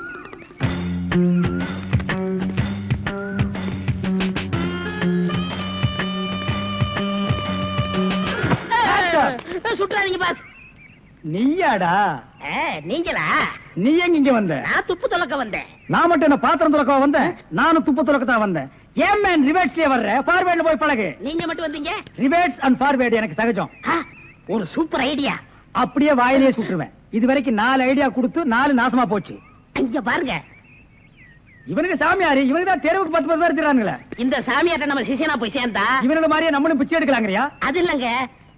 சுற்றாதீங்க பாஸ். நீயாடா? நீங்களா? நீ எங்க இங்க வந்த? நான் துப்பு துலக்க வந்தேன். நான் மட்டும் என்ன பாத்திரம் துலக்க வந்தேன்? நானும் துப்பு துலக்க தான் வந்தேன். ஏன் மேன் ரிவர்ஸ்லயே வர்ற? ஃபார்வேர்ட்ல போய் பழகு. நீங்க மட்டும் வந்தீங்க? ரிவர்ஸ் அண்ட் ஃபார்வேர்ட் எனக்கு சகஜம். ஒரு சூப்பர் ஐடியா. அப்படியே வாயிலேயே சுட்டுருவேன். இது வரைக்கும் 4 ஐடியா கொடுத்து 4 நாசமா போச்சு. இங்க பாருங்க, இவனுக்கு சாமியாரு, இவனுக்கு தான் தெருவுக்கு 10 பேர் இருக்கிறானுங்களே. இந்த சாமியார்ட்ட நம்ம சிஷியனா போய் சேர்ந்தா இவனோட மாதிரியே நம்மளும் பிச்சை எடுக்கலாங்கறியா? அது இல்லங்க,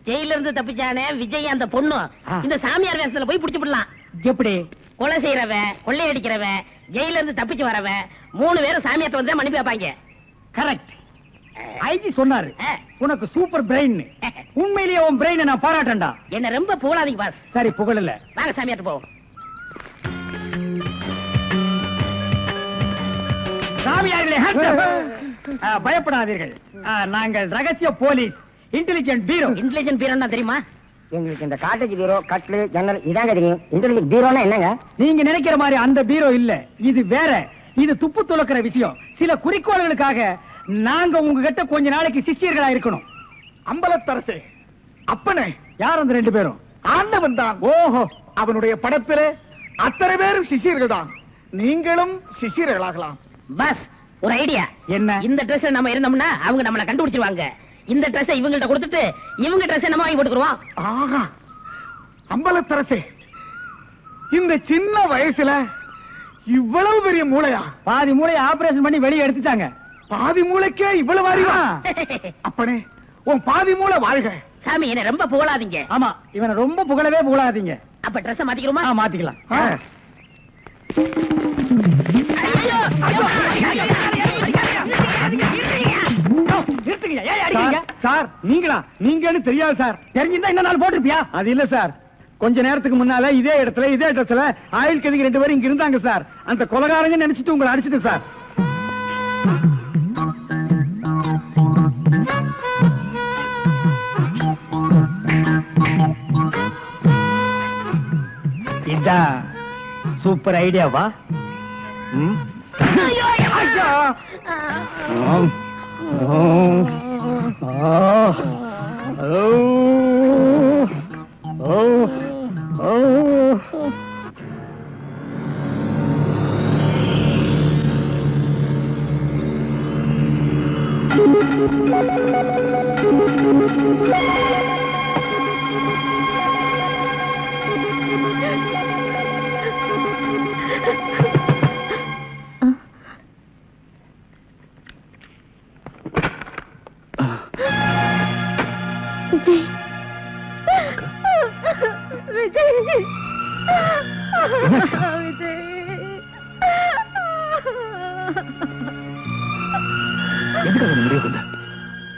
ஜெயில இருந்து தப்பிச்சானே விஜய் அந்த பொண்ணு இந்த சாமியார் வேஷத்துல போய் புடிச்சு விடலாம். எப்படி? கொலை செய்யறவன், கொள்ளையடிக்கிறவன், ஜெயில இருந்து தப்பிச்சு வரவன் 3 பேரும் சாமியார்ட்ட வந்து மன்னிப்பு வைப்பாங்க. கரெக்ட். ஐஜி சொன்னாரு உனக்கு சூப்பர் பிரெயின். உண்மையிலேயே உன் பிரெயினை நான் பாராட்டேன்டா. என்ன ரொம்ப புகழாதீங்க பாஸ். சரி, புகழல. வாங்க சாமியார்ட்ட போவோம். சாமியார்களே, பயப்படாதீர்கள். நாங்கள் ரகசிய போலீஸ், இன்டெலிஜென்ட் பீரோ. இன்டெலிஜென்ட் பீரோன்னா தெரியுமா? எங்களுக்கு இந்த காட்டேஜ் பீரோ, கட்லு, ஜன்னல் இதாங்க தெரியும். இன்டெலிஜென்ட் பீரோனா என்னங்க? நீங்க நினைக்கிற மாதிரி அந்த பீரோ இல்ல, இது வேற. இது துப்பு துலக்கிற விஷயம். சில குறிக்கோள்களுக்காக நாங்க உங்ககிட்ட கொஞ்ச நாளைக்கு சிஷ்யர்களா இருக்கணும். அம்பலத்தரசே, அப்பனே, யார் அந்த 2 பேரும்? ஆண்டவன் தான். ஓஹோ, அவனுடைய படத்திலே அத்தனை பேரும் சிஷ்யர்கள் தான். நீங்களும் சிஷ்யர்களாகலாம். பாஸ், ஒரு ஐடியா. என்ன? இந்த ட்ரெஸ் நம்ம இருந்தோம்னா அவங்க நம்மள கண்டுபிடிச்சிருவாங்க. இந்த ட்ரெஸ் இவங்கள்ட்ட கொடுத்துட்டு இவங்க ட்ரெஸ் நம்ம வாங்கி போட்டுக்குறோம். ஆஹா, அம்பலத்தரசே, இந்த சின்ன வயசுல இவ்வளவு பெரிய மூளையா? பாதி மூளையை ஆபரேஷன் பண்ணி வெளியே எடுத்துட்டாங்க. பாதி மூளைக்கே இவ்வளவு அறிவா? அப்பனே, உன் பாதி மூளை வாழ்க. சாமி, என்ன ரொம்ப புகழாதீங்க. ஆமா, இவனை ரொம்ப புகழவே புகழாதீங்க. அப்ப ட்ரெஸ் மாத்திக்கிறோமா? மாத்திக்கலாம். சார், நீங்களா? நீங்கன்னு தெரியாது சார். தெரிஞ்சிருந்தா இந்த நாள் போட்டிருப்பியா? அது இல்ல சார், கொஞ்ச நேரத்துக்கு முன்னால இதே இடத்துல இதே ட்ரெஸ்ல ஆயுள் கைதிகள் 2 பேரும் இங்க இருந்தாங்க சார். அந்த கொலைகாரங்க நினைச்சிட்டு உங்களை அடிச்சிட்டு சார். இதான் சூப்பர் ஐடியாவா?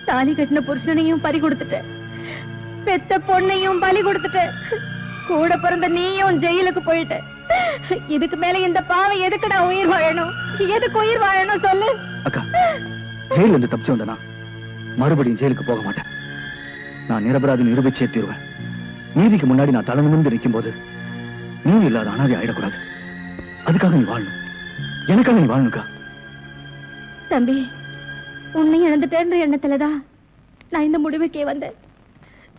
தாலி கட்டின புருஷனையும் பறி கொடுத்துட்ட, பெத்த பொண்ணையும் பலி கொடுத்துட்ட, கூட பிறந்த நீயும் ஜெயிலுக்கு போயிட்ட. இதுக்கு மேல இந்த பாவம் எதுக்குடா உயிர் வாழணும்? எதுக்கு உயிர் வாழணும் சொல்லு? அக்கா, ஜெயில இருந்து தப்பிச்சு வந்தனா மறுபடியும் ஜெயிலுக்கு போக மாட்டேன். நான் நிரபராதி நிரூபிச்சே தீருவேன். நீதிக்கு முன்னாடி நான் தலை நிமிர்ந்து நிற்கும் போது நீ இல்லாத அனாதை ஆயிடக்கூடாது. அதுக்காக நீ வாழணும். எனக்காக நீ வாழணுக்கா. தம்பி, உன்னை இழந்துட்டேன்ற எண்ணத்துலதான் நான் இந்த முடிவுக்கே வந்தேன்.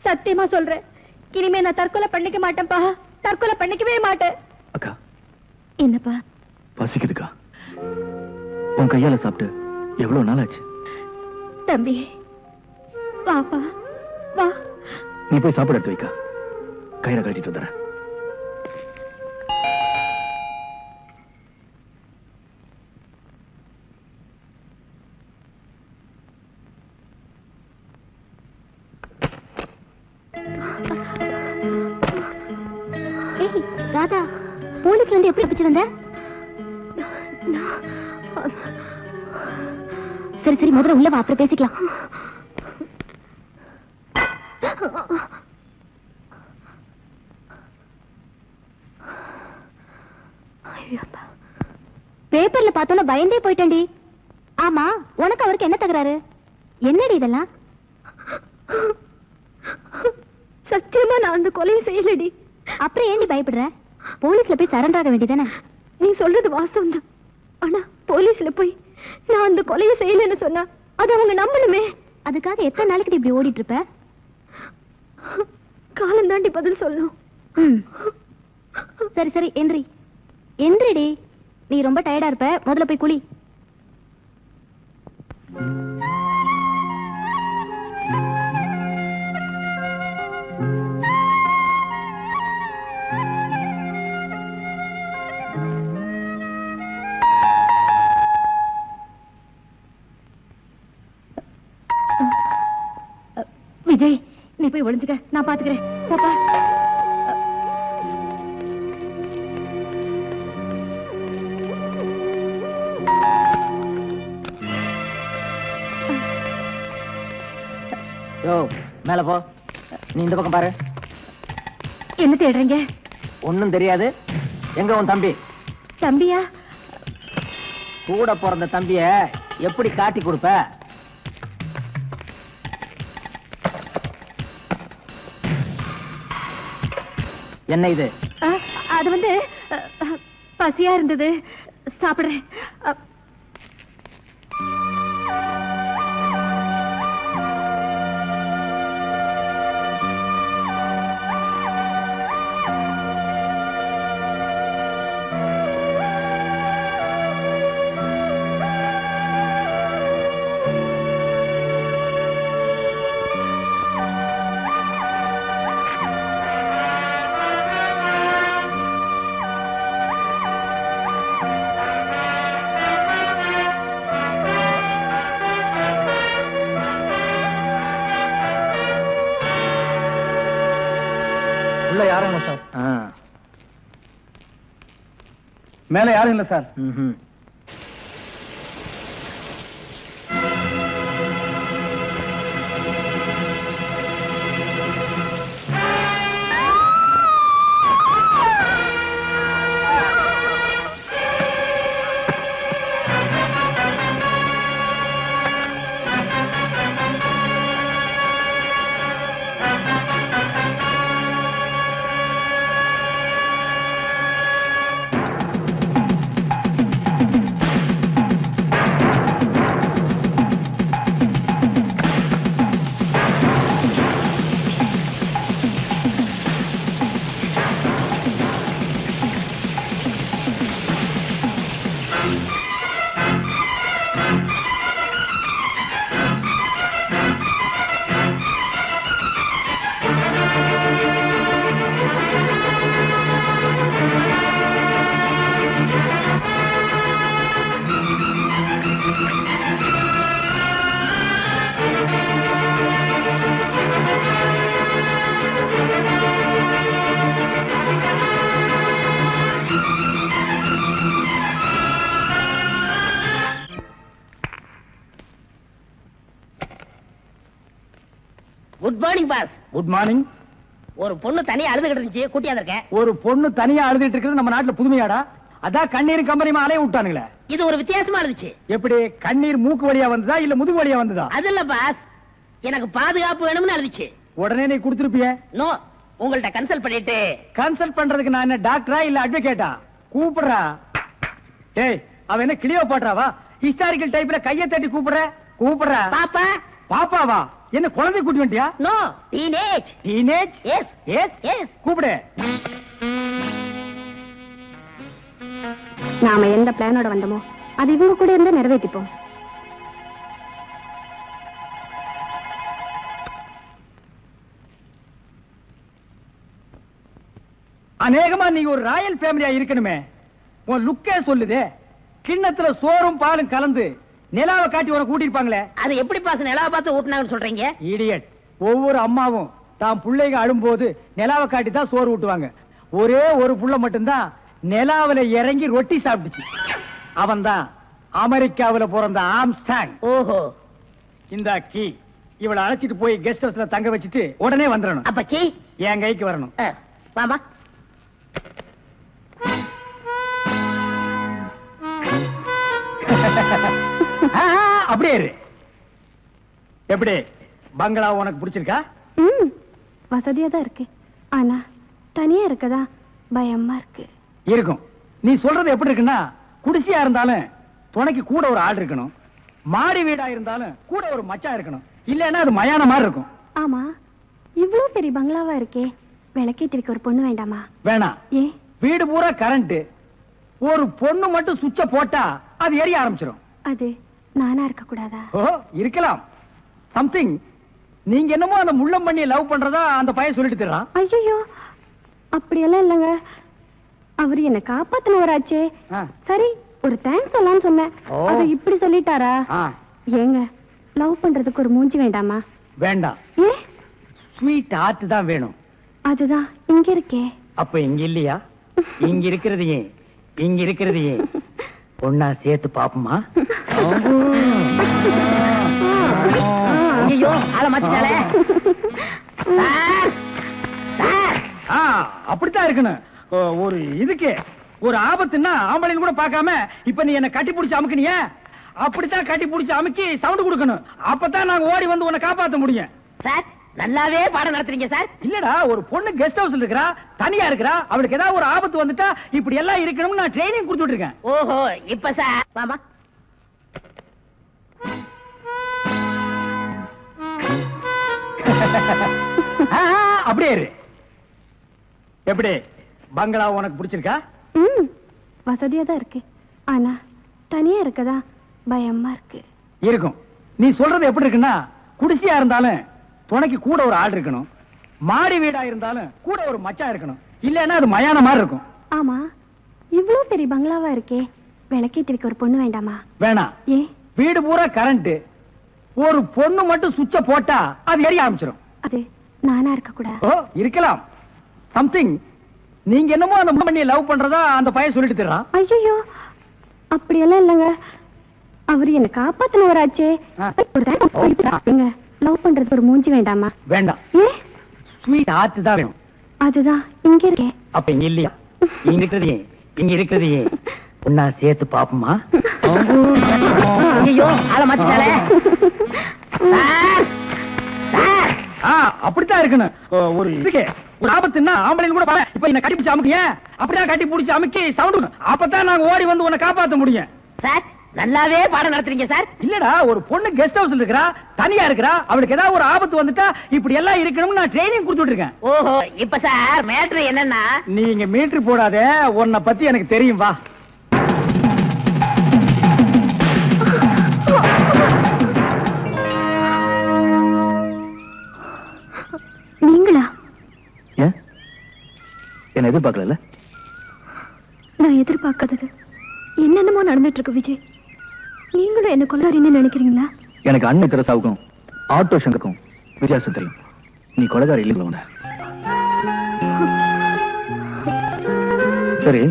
சத்தியமா சொல்றேன், இனிமே நான் தற்கொலை பண்ணிக்க மாட்டேன்ப்பா. தற்கொலை பண்ணிக்கவே மாட்டேன். அக்கா, என்னப்பா? பசிக்குதுக்கா. உன் கையால சாப்பிட்டு எவ்வளவு நாள் ஆச்சு? தம்பி, வாப்பா வா. நீ போய் சாப்பிட எடுத்து வைக்கா. கயிறை கட்டிட்டு வந்துடுறேன். ராதா, போலீஸ்ல இருந்து எப்படி தப்பிச்சு வந்த? சரி சரி, முதல்ல உள்ள வா, அப்புறம் பேசிக்கலாம். பேப்பர்ல பார்த்தோன்னா பயந்தே போயிட்டேன்டி. ஆமா, உனக்கு அவருக்கு என்ன தகராறு? என்னடி இதெல்லாம்? சத்தியமா நான் அந்த கொலையை செய்யலடி. அப்புறம் ஏண்டி பயப்படுற? போலீஸ்ல போய் சரண்டர் ஆக வேண்டியதானே? நீ சொல்றது வாஸ்தவம் தான். ஆனா போலீஸ்ல போய் நான் அந்த கொலையை செய்யலன்னு சொன்னா அது அவங்க நம்பணுமே. அதுக்காக எத்தனை நாளைக்கு இப்படி ஓடிட்டு இருப்ப? காலம் தாண்டி பதில் சொல்லணும். சரி சரி, எந்திரி எந்திரிடி. நீ ரொம்ப டயர்டா இருப்ப, முதல்ல போய் குளி. விஜய், நீ போய் ஒளிஞ்சுக்க, நான் பாத்துக்கிறேன். பாப்பா, மேல போ. நீ இந்த பக்கம் பாரு. என்ன தேடுறீங்க? ஒண்ணும் தெரியாது. எங்க உன் தம்பி? தம்பியா? கூட பிறந்த தம்பிய எப்படி காட்டி கொடுப்ப? என்ன இது? அது வந்து பசியா இருந்தது, சாப்பிடுறேன். யாரும் இல்ல சார். மேல யாரும் இல்ல sir. Good morning boss. Good morning. ஒரு பொண்ணு தனியா அழுதுகிட்டு இருந்துச்சு, கூட்டியா இருக்கேன். ஒரு பொண்ணு தனியா அழுதுட்டு இருக்கிறது நம்ம நாட்டுல புதுமையாடா? அதான் கண்ணீர் கம்பெனிமா அலைய விட்டானுங்களே. இது ஒரு வித்தியாசமா இருந்துச்சு. எப்படி? கண்ணீர் மூக்கு வழியா வந்ததா இல்ல முதுகு வழியா வந்ததா? அது இல்ல பாஸ், எனக்கு பாதுகாப்பு வேணும்னு அழுதுச்சு. உடனே நீ கொடுத்துருப்பிய? நோ, உங்கள்ட்ட கன்சல்ட் பண்ணிட்டு. கன்சல்ட் பண்றதுக்கு நான் என்ன டாக்டரா இல்ல அட்வொகேட்டா? கூப்பிடுறா. டேய், அவ என்ன கிளியோ பாட்றாவா? ஹிஸ்டாரிக்கல் டைப்ல கையை தட்டி கூப்பிடுற? கூப்பிடுறா. பாப்பா. பாப்பாவா? என்ன குழந்தை கூட்டி வந்துட்டியா? No, teenage. Teenage? Yes yes yes. கூப்பிடு. நாம எந்த பிளானோட வந்தோமோ அது இவங்க கூட இருந்து நிறைவேற்றிப்போம். அநேகமா நீ ஒரு ராயல் ஃபேமிலியா இருக்கணுமே. உன் லுக்கே சொல்லுதே. கிண்ணத்துல சோறும் பாலும் கலந்து நிலாவை காட்டி உன கூட்டிருப்பாங்களே. அது எப்படி பாஸ் நிலாவை பார்த்து ஊட்டினாங்கன்னு சொல்றீங்க? இடியட். ஒவ்வொரு அம்மாவும் தான் பிள்ளைங்க அழும்போது நிலாவை காட்டி தான் சோறு ஊட்டுவாங்க. ஒரே ஒரு புள்ள மட்டும்தான் நிலாவில இறங்கி ரொட்டி சாப்பிட்டுச்சு. அவன் தான் அமெரிக்காவில பிறந்த ஆம்ஸ்டாங். ஓஹோ. இந்த கீ இவளை அழைச்சிட்டு போய் கெஸ்ட் ஹவுஸ்ல தங்க வச்சுட்டு உடனே வந்துடணும். அப்ப கீ என் கைக்கு வரணும். வாமா. அப்படியே இரு. எப்படி பங்களா உனக்கு பிடிச்சிருக்கா? வசதியா தான் இருக்கு. ஆனா தனியா இருக்கதா பயமா இருக்கு. இருக்கும். நீ சொல்றது எப்படி இருக்குன்னா, குடிசையா இருந்தாலும் துணைக்கு கூட ஒரு ஆள் இருக்கணும், மாடி வீடா இருந்தாலும் கூட ஒரு மச்சான் இருக்கணும், இல்லன்னா அது மயான மாதிரி இருக்கும். ஆமா, இவ்வளவு பெரிய பங்களாவா இருக்கே, விளக்கேத்தி வைக்க ஒரு பொண்ணு வேண்டாமா? வேணாம். ஏ? வீடு பூரா கரண்ட், ஒரு பொண்ணு மட்டும் சுவிட்ச போட்டா அது எரிய ஆரம்பிச்சிடும். அது நானா இருக்க கூடாதா? ஓ, இருக்கலாம். சம்திங். நீங்க என்னமோ அந்த முள்ளம் பண்ணி லவ் பண்றதா அந்த பையன் சொல்லிட்டு தர்றான். ஐயோ, அப்படியெல்லாம் இல்லங்க. அவரு என்ன காப்பாத்தினவராச்சே. சரி, ஒரு தேங்க்ஸ் சொல்லலாம்னு சொன்னேன். அது இப்படி சொல்லிட்டாரா? ஏங்க, லவ் பண்றதுக்கு ஒரு மூஞ்சி வேண்டாமா? வேண்டாம். ஏ? ஸ்வீட் ஹார்ட் தான் வேணும். அதுதான் இங்க இருக்கே. அப்ப இங்க இல்லையா? இங்க இருக்கிறது ஏன், இங்க இருக்கிறது ஏன் ஒன்னா சேர்த்து பாப்போமா? ஐயோ, ஆள மாத்திட்டாளே. அப்படித்தான் இருக்கணும். ஒரு இதுக்கு ஒரு ஆபத்துன்னா ஆம்பளைன்னு கூட பார்க்காம இப்ப நீ என்ன கட்டி பிடிச்சு அமுக்குனிய, அப்படித்தான் கட்டி பிடிச்சு அமுக்கி சவுண்ட் கொடுக்கணும். அப்பதான் நாங்க ஓடி வந்து உன்னை காப்பாத்த முடியும். சார், நல்லாவே பாடம் நடத்துறீங்க சார். இல்லடா, ஒரு பொண்ணு கெஸ்ட் ஹவுஸ்ல இருக்கறா, தனியா இருக்கறா, அவளுக்கு ஏதாவது ஒரு ஆபத்து வந்துட்டா இப்படி எல்லாம் இருக்கணும்னு நான் ட்ரைனிங் கொடுத்துட்டு இருக்கேன். ஓஹோ, இப்ப சார் வாமா. அப்படியே இரு. எப்படி பங்களா உனக்கு பிடிச்சிருக்கா? வசதியா தான் இருக்கு. ஆனா தனியா இருக்கதா பயமா இருக்கு. இருக்கும். நீ சொல்றது எப்படி இருக்குன்னா, குடிசையா இருந்தாலும் துணைக்கு கூட ஒரு ஆள் இருக்கணும், மாடி வீடா இருந்தாலும் கூட ஒரு மச்சான் இருக்கணும், இல்லன்னா அது மயான மாதிரி இருக்கும். ஆமா, இவ்வளவு பெரிய பங்களாவா இருக்கே, விளக்கேத்தி வைக்க ஒரு பொண்ணு வேண்டாமா? வேணாம். ஏ? வீடு பூரா கரண்ட், ஒரு பொண்ணு மட்டும் சுவிட்ச போட்டா அது எரிய ஆரம்பிச்சிடும். அது நானா இருக்க கூடாது. ஓ, இருக்கலாம். சம்திங். நீங்க என்னமோ அந்த பண்ணி லவ் பண்றதா அந்த பையன் சொல்லிட்டு தர்றான். ஐயோ, அப்படியெல்லாம் இல்லங்க. அவரு என்ன காப்பாத்தினவராச்சே. லவ் பண்றது ஒரு மூஞ்சி வேண்டாமா? வேண்டாம். ஏ? ஸ்வீட் ஹார்ட் தான் வேணும். அதுதான் இங்க இருக்கே. அப்ப இங்க இல்லையா? இங்க இருக்கிறது ஏன், இங்க இருக்கிறது ஏன் ஒன்னா சேர்த்து பாப்போமா? ஐயோ, ஆள மாத்திட்டாளே. அப்படித்தான் இருக்கணும். ஒரு இதுக்கு ஒரு ஆபத்துன்னா ஆம்பளைன்னு கூட பாரு. இப்ப என்ன கட்டி பிடிச்சு அமுக்கிய, அப்படிதான் கட்டி பிடிச்சு அமுக்கி சவுண்ட், அப்பதான் நாங்க ஓடி வந்து உன்னை காப்பாத்த முடியும். சார், நல்லாவே பாடம் நடத்துறீங்க சார். இல்லடா, ஒரு பொண்ணு கெஸ்ட் ஹவுஸ்ல இருக்கறா, தனியா இருக்கறா, அவளுக்கு ஏதாவது ஒரு ஆபத்து வந்துட்டா இப்படி எல்லாம் இருக்கணும்னு நான் ட்ரைனிங் கொடுத்துட்டு இருக்கேன். ஓஹோ, இப்ப சார் மேட்ரு என்னன்னா, நீங்க மீட்டர் போடாதே, உன்னை பத்தி எனக்கு தெரியும். வா. நீங்களா? ஏன் என்ன எதிர்பார்க்கல? நான் எதிர்பார்க்காதது என்னென்னமோ நடந்துட்டு இருக்கு விஜய். நீங்களும் என்ன கொள்ளாரின்னு நினைக்கிறீங்களா? எனக்கு அன்னை தெரசாவுக்கும் ஆட்டோ சங்கருக்கும் வித்தியாசம் தெரியும். நீ கொலைகாரி இல்லைங்களா? சரி,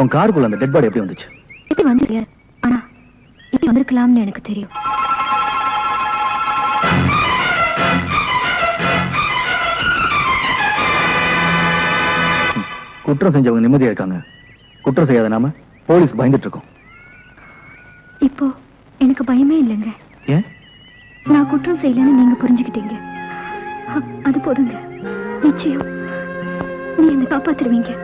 உன் காருக்குள்ள அந்த டெட் பாடி எப்படி வந்துச்சு? எப்படி வந்து, ஆனா இப்படி வந்திருக்கலாம்னு எனக்கு தெரியும். குற்றம் செஞ்சவங்க நிம்மதியா இருக்காங்க, குற்றம் செய்யாத நாம போலீஸ் பயந்துட்டு இருக்கோம். இப்போ எனக்கு பயமே இல்லைங்க. ஏன்? நான் குற்றம் செய்யலன்னு நீங்க புரிஞ்சுக்கிட்டீங்க. அது போதுங்க. நிச்சயம் நீ என்ன காப்பாத்துருவீங்க.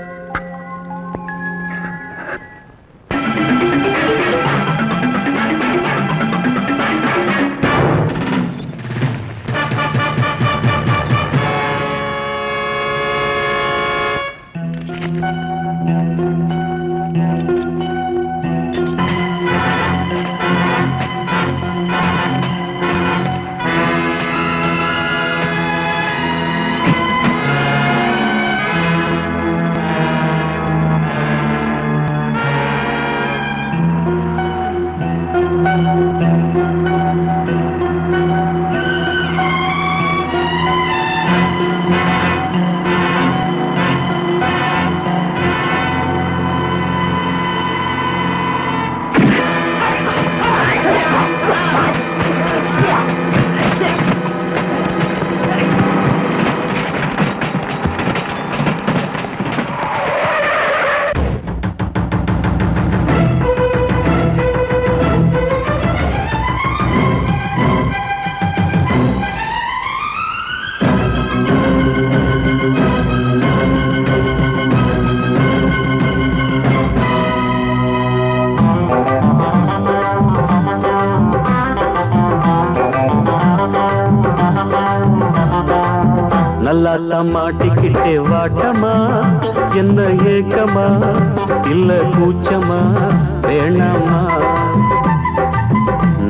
நல்லா மாட்டிக்கிட்டே வாட்டமா, என்ன ஏக்கமா இல்ல கூச்சமா வேணாமா?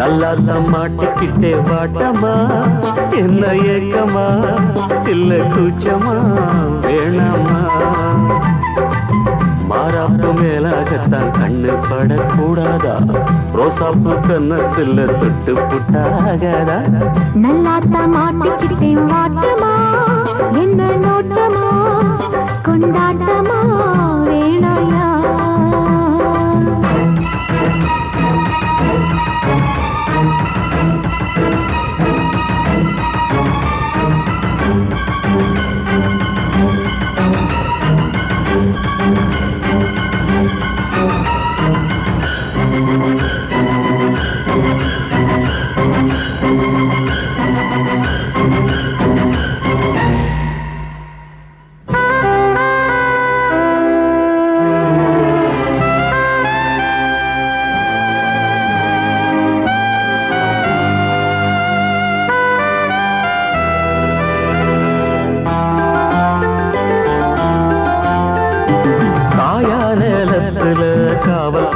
நல்லா மாட்டிக்கிட்டே வாட்டமா, என்ன ஏக்கமா இல்ல கூச்சமா வேணாமா? மாறாப்பு மேலாகத்தான் கண்ணு படக்கூடாதா, ரோசாப்பு கன்னத்துல தொட்டு புட்டாகாதா? நல்லாத்த மாட்டிக்கிட்டேன் வாட்டமா, என்ன நோட்டமா கொண்டாட்டமா வேணாயா?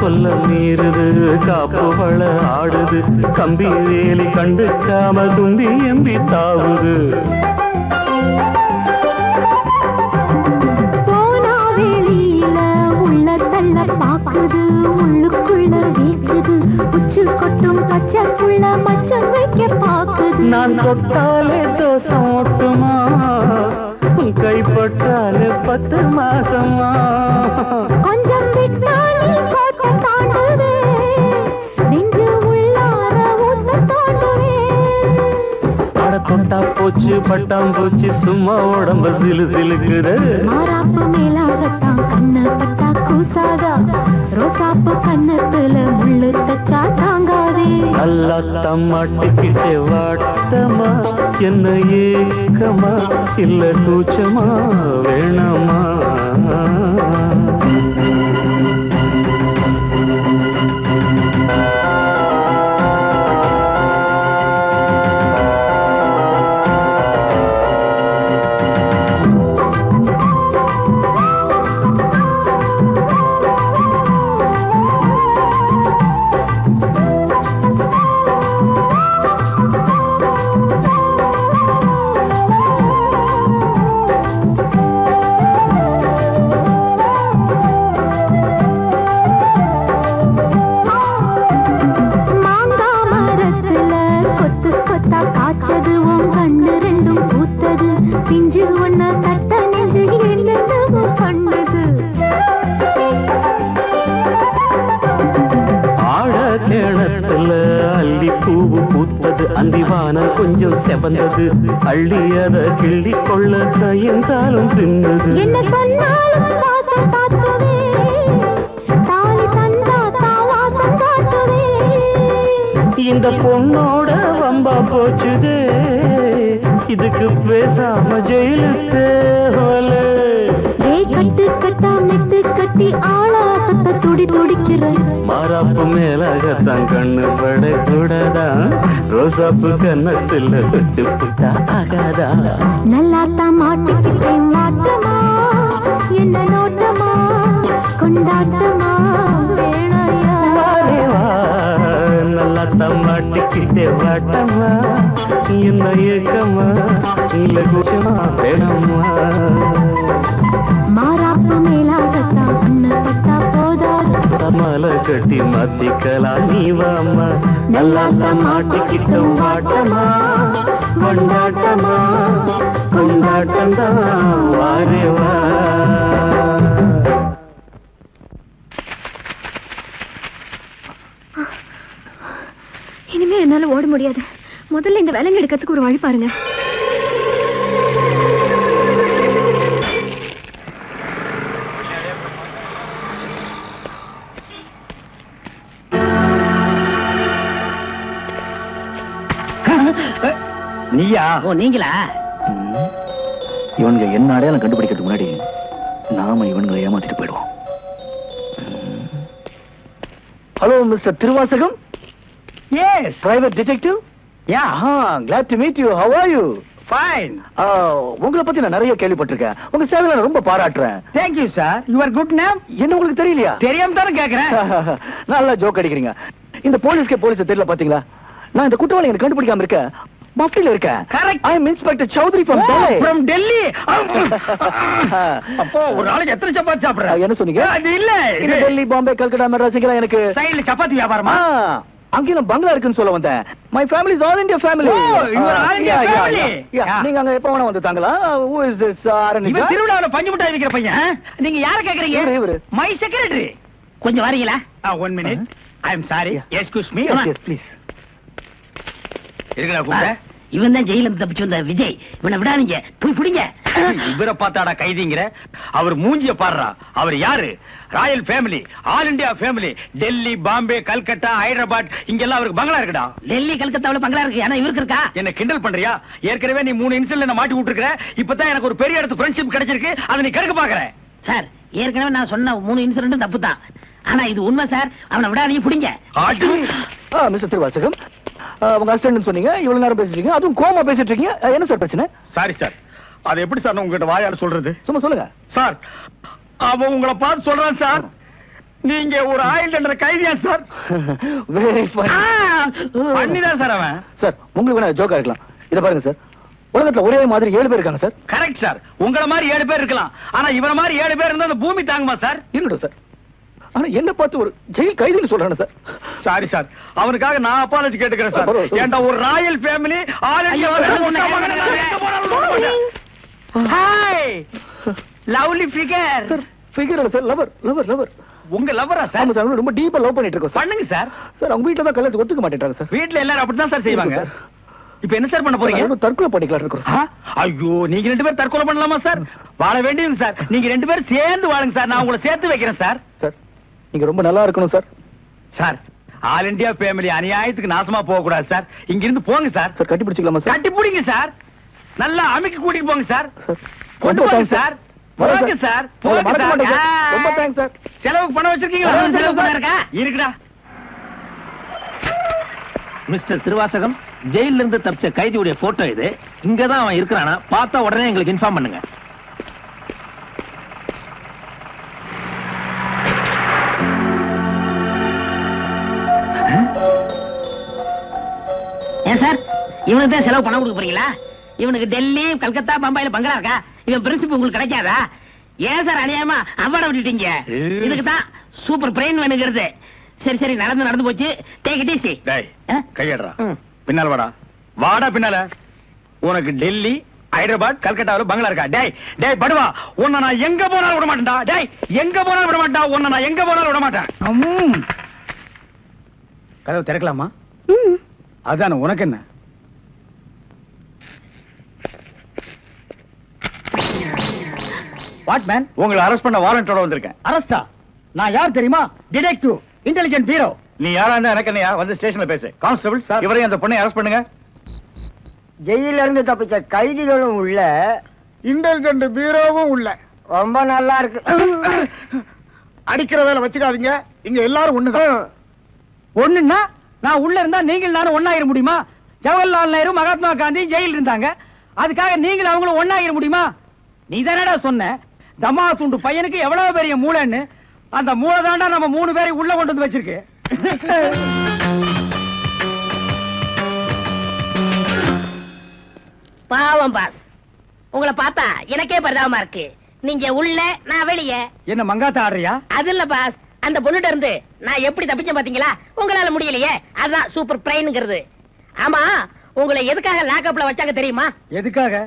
கொல்ல மீறுது காப்பு வள ஆடுது, கம்பி வேலி கண்டுக்காம தும்பி எம்பி தாவுது. போனா வெளியில உள்ள தள்ள பாக்குது, உள்ளுக்குள்ள வீக்குது, உச்சு கொட்டும் பச்சை புள்ள மச்சம் வைக்க பாக்குது. நான் தொட்டாலே தோசம் ஓட்டுமா, கைப்பட்டாலே 10 மாசமா? கொஞ்சம் விட்டாலே கோட்டை தாண்டுவே, நெஞ்சு உள்ளார ஊட்ட தோண்டுவே. அட தொட்டா போச்சு பட்டாம் போச்சு, சும்மா உடம்பு சிலு சிலுக்குது. மாறாப்பு மேலாகத்தான் கண்ணு பட்டா கூசாதா, ரோசாப்பு கண்ணத்துல முள்ளு தச்சா தாங்காதே. நல்லா மாட்டிக்கிட்டே வாட்டமா, என்ன ஏக்கமா இல்ல கூச்சமா வேணாமா? அந்திவானம் கொஞ்சம் செவந்தது, அள்ளியத கிள்ளி கொள்ள தயந்தாலும் தின்னது. என்ன சொன்னாலும் வாசம் காட்டுவே, தாலி தந்தா தாவாசம் காட்டுவே. இந்த பொண்ணோட வம்பா போச்சுதே, இதுக்கு பேசாம ஜெயிலுக்கு தேவலே. கட்டு கட்டா மெட்டு கட்டி ஆளாசத்தை துடி துடிக்கிற. மாறாப்பு மேலாகத்தான் கண்ணு படக்கூடாதா, ரோசாப்பு கன்னத்துல தொட்டு புட்டா ஆகாதா? நல்லாத்தான் மாட்டிக்கிட்டேன் வாட்டமா, என்ன நோட்டமா கொண்டாட்டமா வேணாயா? நல்லாத்தான் மாட்டிக்கிட்டே வாட்டமா, என்ன ஏக்கமா இல்ல கூச்சமா வேணாமா? மாறாப்பு மேலாகத்தான் கண்ணு பட்டா போதாது, மலை கட்டி மத்திக்கலாம் நீ வாமா. நல்லாத்தான் மாட்டிக்கிட்ட வாட்டமா, கொண்டாட்டமா கொண்டாட்டம்தான் வாரேவா. இனிமே என்னால ஓட முடியாது. முதல்ல இந்த வேலைங்க எடுக்கிறதுக்கு ஒரு வழி பாருங்க. நீயா? ஓ நீங்களா? இவனுங்க என்ன அடையாளம் கண்டுபிடிக்கிறதுக்கு முன்னாடி நாம இவனுங்களை ஏமாத்திட்டு போயிடுவோம். Hello mister Thiruvasagam. Yes, private detective. Ya, glad to meet you. How are you? Fine. உங்களை பத்தி நான் நிறைய கேள்விப்பட்டிருக்கேன். உங்க சேவையில நான் ரொம்ப பாராட்டுறேன். Thank you sir. Your good name என்ன உங்களுக்கு தெரியலையா? தெரியாம தானே கேக்குறேன். நல்லா ஜோக் அடிக்கிறீங்க. இந்த போலீஸ் தெரியல பாத்தீங்களா? நான் இந்த குற்றவாளி எனக்கு கண்டுபிடிக்காம இருக்கேன். மஃப்டில இருக்கேன். Correct. I am inspector Chaudhary from Delhi. அப்போ ஒரு நாளைக்கு எத்தனை சப்பாத்தி சாப்பிடுற? என்ன சொன்னீங்க? அது இல்ல. இது டெல்லி, பாம்பே, கல்கட்டா, மெட்ராஸ் எல்லாம் எனக்கு சைடுல சப்பாத்தி வியாபாரமா? அங்கேயும் பங்களா இருக்குன்னு சொல்ல வந்தேன். My family is all India family. நீங்க அங்க எப்ப வேணா வந்து தாங்களா? who is this ஆரணிகா? இவன் திருவிழாவுல பஞ்சு மிட்டாய் விக்கிற பையன். நீங்க யார கேக்குறீங்க? இவரு. My secretary. கொஞ்சம் வரீங்களா? 1 minute. I am sorry. Excuse me. Yes, please. இருக்கடா கூப்பிட்ட. இவன் தான் ஜெயில இருந்து தப்பிச்சு வந்த விஜய். இவனை விடாதீங்க, போய் பிடிங்க. இவரை பார்த்தாடா கைதிங்கிற? அவர் மூஞ்சிய பாடுறா. அவர் யாரு? Royal family, all India family. Delhi, Bombay, Calcutta, Hyderabad இங்கெல்லாம் அவருக்கு பங்களா இருக்குடா. டெல்லி கல்கத்தாவுல பங்களா இருக்கு, ஆனா இவருக்கு இருக்கா? என்ன கிண்டல் பண்றியா? ஏற்கனவே நீ 3 இன்சிடென்ட்ல மாட்டி விட்டுருக்க. இப்பதான் எனக்கு ஒரு பெரிய இடத்து ஃப்ரெண்ட்ஷிப் கிடைச்சிருக்கு. அதை நீ கெடுக்க பாக்குற. சார், ஏற்கனவே நான் சொன்ன 3 இன்சிடென்ட் தப்பு தான். ஆனா இது உண்மை சார். அவனை விடாதீங்க, பிடிங்க. மிஸ்டர் திருவாசகம், உங்க அசிஸ்டன்ட் சொன்னீங்க. இவ்வளவு நேரம் பேசிட்டு இருக்கீங்க, அதுவும் கோமா பேசிட்டு இருக்கீங்க. என்ன சார் பிரச்சனை? Sorry sir. அது எப்படி சார் உங்ககிட்ட வாயால சொல்றது? சும்மா சொல்லுங்க சார். அவன் உங்களை பார்த்து சொல்றான் சார். நீங்க ஒரு ஆயுள் தண்டனை கைதியா சார்? Very fine. பண்ணிதான் சார் அவன். சார், உங்களுக்கு வேணா ஜோக்கா இருக்கலாம். இத பாருங்க சார், உலகத்துல ஒரே மாதிரி 7 பேர் இருக்காங்க சார். Correct sir. உங்கள மாதிரி 7 பேர் இருக்கலாம். ஆனா இவர மாதிரி 7 பேர் இருந்தா அந்த பூமி தாங்குமா சார்? இருக்கட்டும் சார். ஆனா என்ன பார்த்து ஒரு ஜெயில் கைதின்னு சொல்றானே சார். Sorry sir. அவனுக்காக நான் அப்பாலஜி கேட்டுக்கிறேன் சார். பரவாயில்ல. ஏண்டா ஒரு Royal family, all India hi lovely figure. Sir, figure இல்ல சார், லவர் லவர் லவர். உங்க லவரா ஆமா சார்? சார், ரொம்ப டீப்பா லவ் பண்ணிட்டு இருக்கோம் சார். பண்ணுங்க சார். சார், அவங்க வீட்ல தான் கல்யாணத்துக்கு ஒத்துக்க மாட்டேன்றாங்க சார். வீட்ல எல்லாரும் அப்படிதான் சார் செய்வாங்க. சார். இப்போ என்ன சார் பண்ண போறீங்க? நாங்க தற்கொலை பண்ணிக்கலாம் இருக்கோம் சார். ஐயோ, நீங்க 2 பேரும் தற்கொலை பண்ணலாமா சார்? வாழ வேண்டியது சார். நீங்க 2 பேரும் சேர்ந்து வாழுங்க சார். நான் உங்களை சேர்த்து வைக்கிறேன் சார். சார், நீங்க ரொம்ப நல்லா இருக்கணும் sir. Sir, all India family அநியாயத்துக்கு நாசமா போக கூடாது சார். இங்க இருந்து போங்க சார். சார், கட்டி பிடிச்சிக்கலாமா சார்? கட்டி பிடிங்க சார். நல்லா அமைக்க கூட்டிட்டு போங்க சார். சார், கொண்டு ரொம்ப போங்க thanks சார். வரேன் போங்க சார். உங்களை போங்க மறக்க மாட்டேன் சார். சார். ரொம்ப தேங்க்ஸ் சார். செலவுக்கு பணம் வச்சிருக்கீங்களா? செலவுக்கு பணம் இருக்கா? இருக்குடா. மிஸ்டர் திருவாசகம், ஜெயில இருந்து தப்பிச்ச கைதியுடைய போட்டோ இது. இங்கதான் அவன் இருக்கிறானா? பார்த்தா உடனே எங்களுக்கு இன்ஃபார்ம் பண்ணுங்க. ஏன் சார், இவனுக்கு தான் செலவு பணம் கொடுக்க போறீங்களா? இவனுக்கு டெல்லி, கல்கத்தா, பம்பாயில பங்களா இருக்கா? இவன் பிரின்சிபல் உங்களுக்கு கிடைக்காதா? ஏன் சார் அநியாயமா அவார்ட விட்டுட்டீங்க? இதுக்கு தான் சூப்பர் பிரெயின் வேணுங்கிறது. சரி சரி, நடந்து போச்சு. Take it easy. டேய், கையடறா. பின்னால வாடா. வாடா பின்னால. உனக்கு டெல்லி, ஹைதராபாத், கல்கட்டாவுல பங்களா இருக்கா? டேய் டேய் படுவா, உன்னை நான் எங்க போனாலும் விட மாட்டேன்டா. டேய், எங்க போனாலும் விட மாட்டேன். உன்னை நான் எங்க போனாலும் விட மாட்டேன். கதவு திறக்கலாமா? அதான, உனக்கு என்ன? What man? உங்களை அரெஸ்ட் பண்ண வாரண்டோட வந்திருக்கேன். அரஸ்டா? நான் யார் தெரியுமா? Detective, intelligent bureau. நீ யாரா இருந்தா எனக்கு என்னையா? வந்து ஸ்டேஷன்ல பேசு. கான்ஸ்டபிள் சார், இவரையும் அந்த பொண்ணை அரெஸ்ட் பண்ணுங்க. ஜெயில இருந்து தப்பிச்ச கைதிகளும் உள்ள, இன்டெலிஜென்ட் பீரோவும் உள்ள. ரொம்ப நல்லா இருக்கு. அடிக்கிற வேலை வச்சுக்காதீங்க. இங்க எல்லாரும் ஒண்ணுதான். ஒண்ணுன்னா நான் உள்ள இருந்தா நீங்கள் நானும் ஒண்ணாயிர முடியுமா? ஜவஹர்லால் நேரு, மகாத்மா காந்தி ஜெயில் இருந்தாங்க. அதுக்காக நீங்களும் அவங்களும் ஒண்ணாயிர முடியுமா? நீ தானடா சொன்ன தமா துண்டு பையனுக்கு எவ்வளவு பெரிய மூளைன்னு. அந்த மூளை தாண்டா நம்ம 3 பேரை உள்ள கொண்டு வந்து வச்சிருக்கு. பாவம் பாஸ், உங்களை பார்த்தா எனக்கே பரிதாபமா இருக்கு. நீங்க உள்ள, நான் வெளியே. என்ன மங்காத்தா ஆடுறியா? அது இல்ல பாஸ், அந்த பொண்ணுட்ட இருந்து நான் எப்படி தப்பிச்சேன் பாத்தீங்களா? உங்களால முடியலையே, அதான் சூப்பர் பிரெயின்ங்கிறது. ஆமா, உங்களை எதுக்காக லாக்அப்ல வச்சாங்க தெரியுமா? எதுக்காக?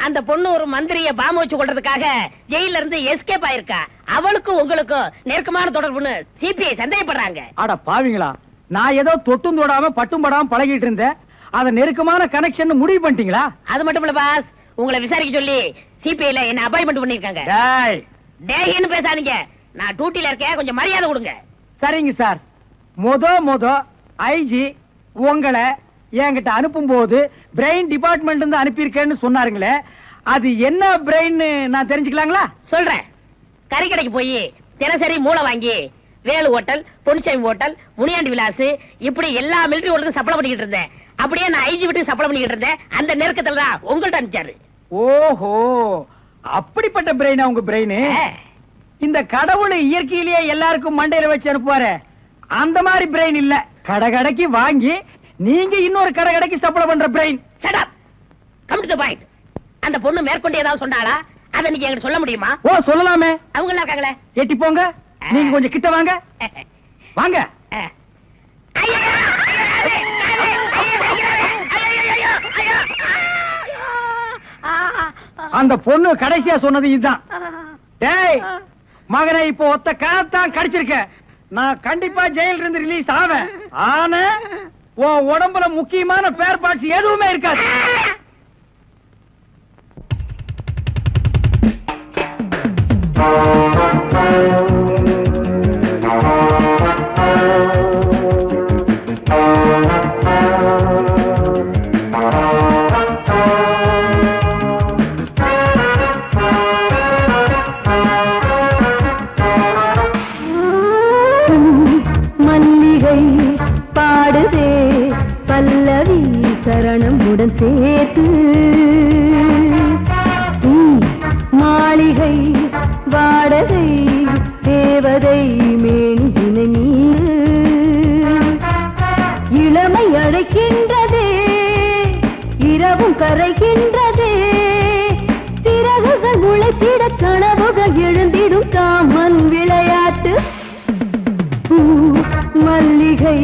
அந்த பொண்ணு ஒரு மந்திரிய பாம்பு வச்சு கொள்றதுக்காக ஜெயில இருந்து எஸ்கேப் ஆயிருக்கா. அவளுக்கும் உங்களுக்கும் நெருக்கமான தொடர்புன்னு சிபிஐ சந்தேகப்படுறாங்க. அட பாவிங்களா, நான் ஏதோ தொட்டும் தொடாம பட்டும் படாம பழகிட்டு இருந்தேன். அத நெருக்கமான கனெக்ஷன் முடிவு பண்ணிட்டீங்களா? அது மட்டும் இல்ல பாஸ், உங்களை விசாரிக்க சொல்லி சிபிஐல என்ன அப்பாயின்மெண்ட் பண்ணிருக்காங்க. டேய்னு பேசாதீங்க, நான் டியூட்டில இருக்கேன், கொஞ்சம் மரியாதை கொடுங்க. சரிங்க சார். மொத ஐஜி உங்களை என்கிட்ட அனுப்பும் போது பிரெயின் டிபார்ட்மெண்ட் இருந்து அனுப்பியிருக்கேன்னு சொன்னாருங்களே, அது என்ன பிரெயின் நான் தெரிஞ்சுக்கலாங்களா? சொல்றேன். கறி கடைக்கு போய் தினசரி மூளை வாங்கி வேலு ஹோட்டல், பொன்னிச்சாமி ஹோட்டல், முனியாண்டி விலாஸ் இப்படி எல்லா மிலிட்டரி ஹோட்டலுக்கும் சப்ளை பண்ணிக்கிட்டு இருந்தேன். அப்படியே நான் ஐஜி விட்டு சப்ளை பண்ணிக்கிட்டு இருந்தேன். அந்த நெருக்கத்துல தான் உங்கள்ட்ட அனுப்பிச்சாரு. ஓஹோ, அப்படிப்பட்ட பிரெயினா உங்க பிரெயின்? இந்த கடவுள் இயற்கையிலேயே எல்லாருக்கும் மண்டையில வச்சு அனுப்புவாரு, அந்த மாதிரி பிரெயின் இல்ல. கடகடைக்கு வாங்கி நீங்க இன்னொரு கடகடைக்கு சப்ளை பண்ற brain. Shut up, come to the point. அந்த பொண்ணு மேற்கொண்டு ஏதாவது சொன்னாளா? அத நீங்க என்கிட்ட சொல்ல முடியுமா? ஓ, சொல்லலாமே. அவங்க எல்லாம் இருக்காங்களே. எட்டி போங்க, நீங்க கொஞ்சம் கிட்ட வாங்க. வாங்க. அந்த பொண்ணு கடைசியா சொன்னது இதுதான். டேய் மகனை, இப்போ ஒத்த காத்தான் கடிச்சிருக்க. நான் கண்டிப்பா ஜெயில இருந்து ரிலீஸ் ஆவேன். ஆனா உன் உடம்புல முக்கியமான பேர் பார்ட்ஸ் எதுவுமே இருக்காது. மல்லிகை பாடுதே பல்லவி சரணமுடன் சேர்த்து, மாளிகை வாடகை தேவதை மேனியினை மீது, இளமை அழைக்கின்றதே இரவும் கரைகின்றதே, சிறகுகள் முளைத்திட கனவுகள் எழுந்திடும் காமன் விளையாட்டு. மல்லிகை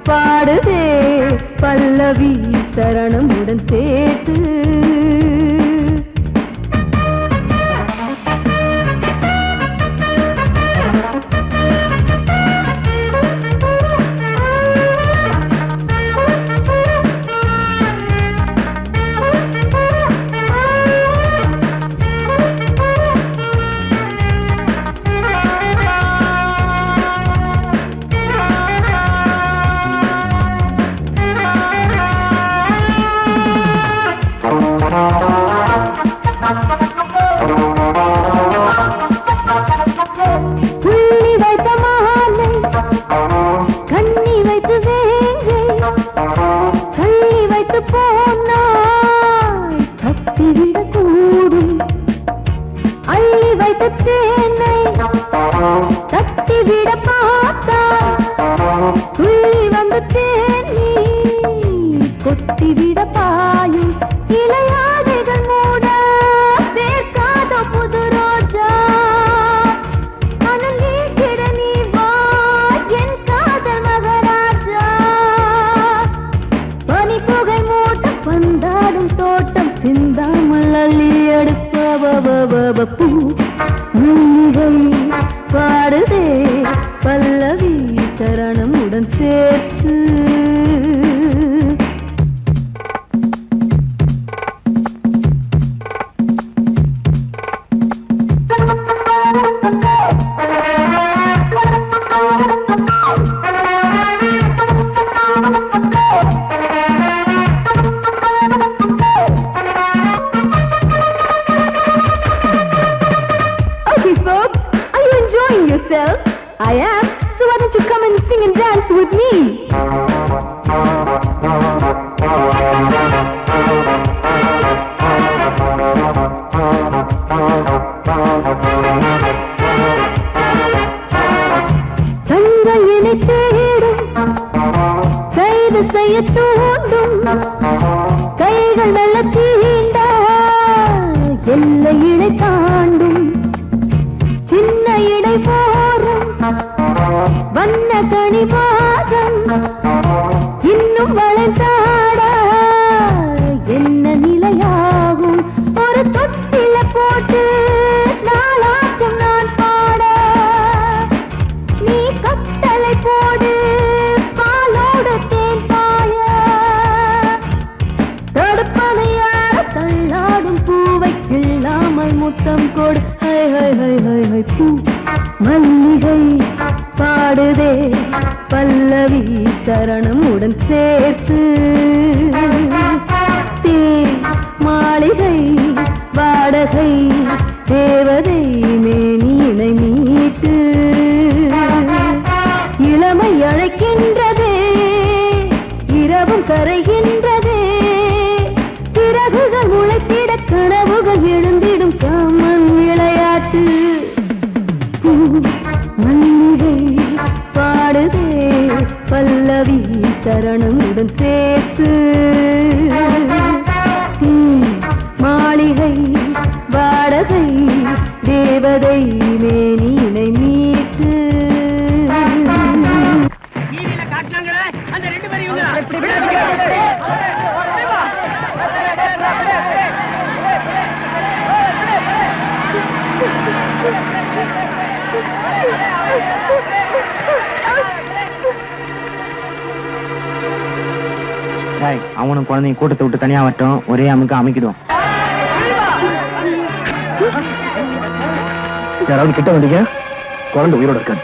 பாடுதே பல்லவி சரணமுடன் சேர்த்து. பாடுதே பல்லவி சரணமுடன் சேர்த்து. I am, so why don't you come and sing and dance with me? தங்கையினை தேடும் கைது செய்ய தூண்டும் கைகள் நல்ல தீண்ட எல்லையினை தாண்டும் சின்ன இடை போரும் வண்ண கணிவாதம் இன்னும் வளைந்தாட என்ன நிலையாகும் ஒரு தொட்டில போட்டு நாளாச்சும் நான் பாட நீ கட்டளை போடு பாலோடு தேன் பாய தடுப்பனையார தள்ளாடும் பூவை கிள்ளாமல் முத்தம் கொடு high high high high high பூ மல்லிகை பாடுதே பல்லவி சரணமுடன் சேர்த்து மாளிகை வாடகை தேவதை மேனியினை மீட்டு இளமை அழைக்கின்றதே இரவும் கரைகின்ற கதை மேனினை மீட்டு காட்டினாங்களே அந்த 2 பேரும் அவனும் குழந்தைங்க கூட்டத்தை விட்டு தனியா வரட்டும், ஒரே அமுக்கு அமைக்கிடுவோம். யாராவது கிட்ட வந்தீங்க, குழந்தை உயிரோட இருக்காது.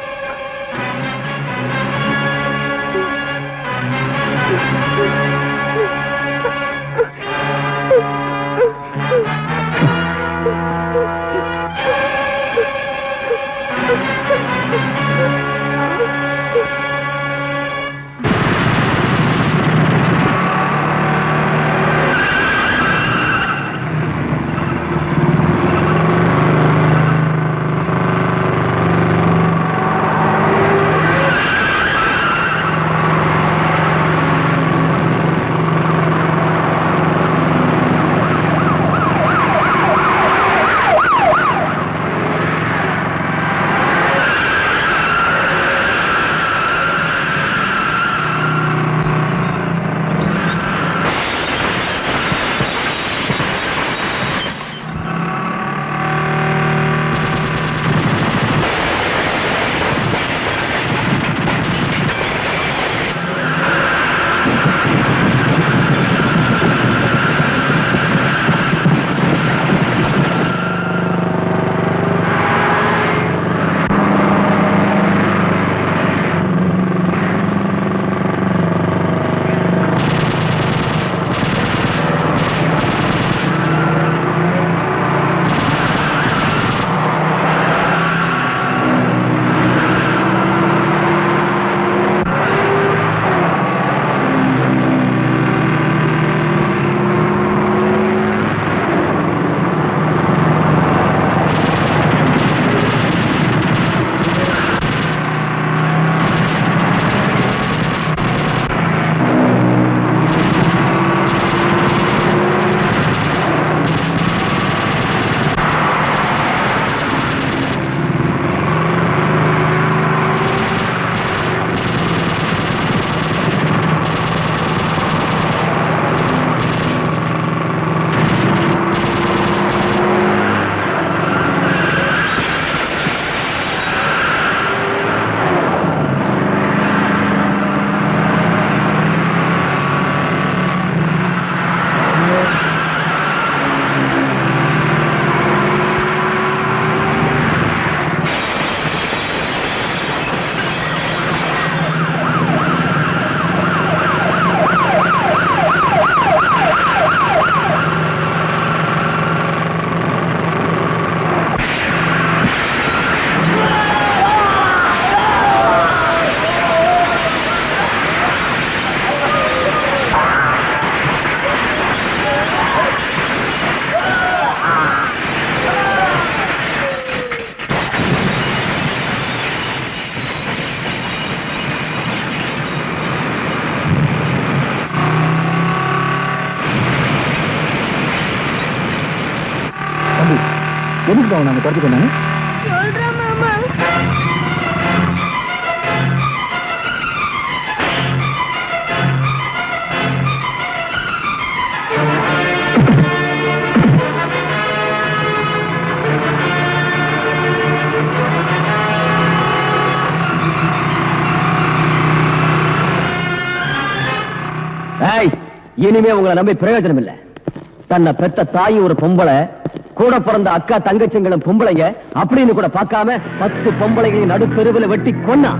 எதுக்கு நாங்க துரத்தி கொண்டாங்க? இனிமே உங்களை நம்பி பிரயோஜனம் இல்ல. தன்னை பெத்த தாய் ஒரு பொம்பளை, கூட பிறந்த அக்கா தங்கச்சிங்களும் பொம்பளைங்க அப்படின்னு கூட பார்க்காம 10 பொம்பளைகளை நடுத்தெருவில் வெட்டி கொன்னா.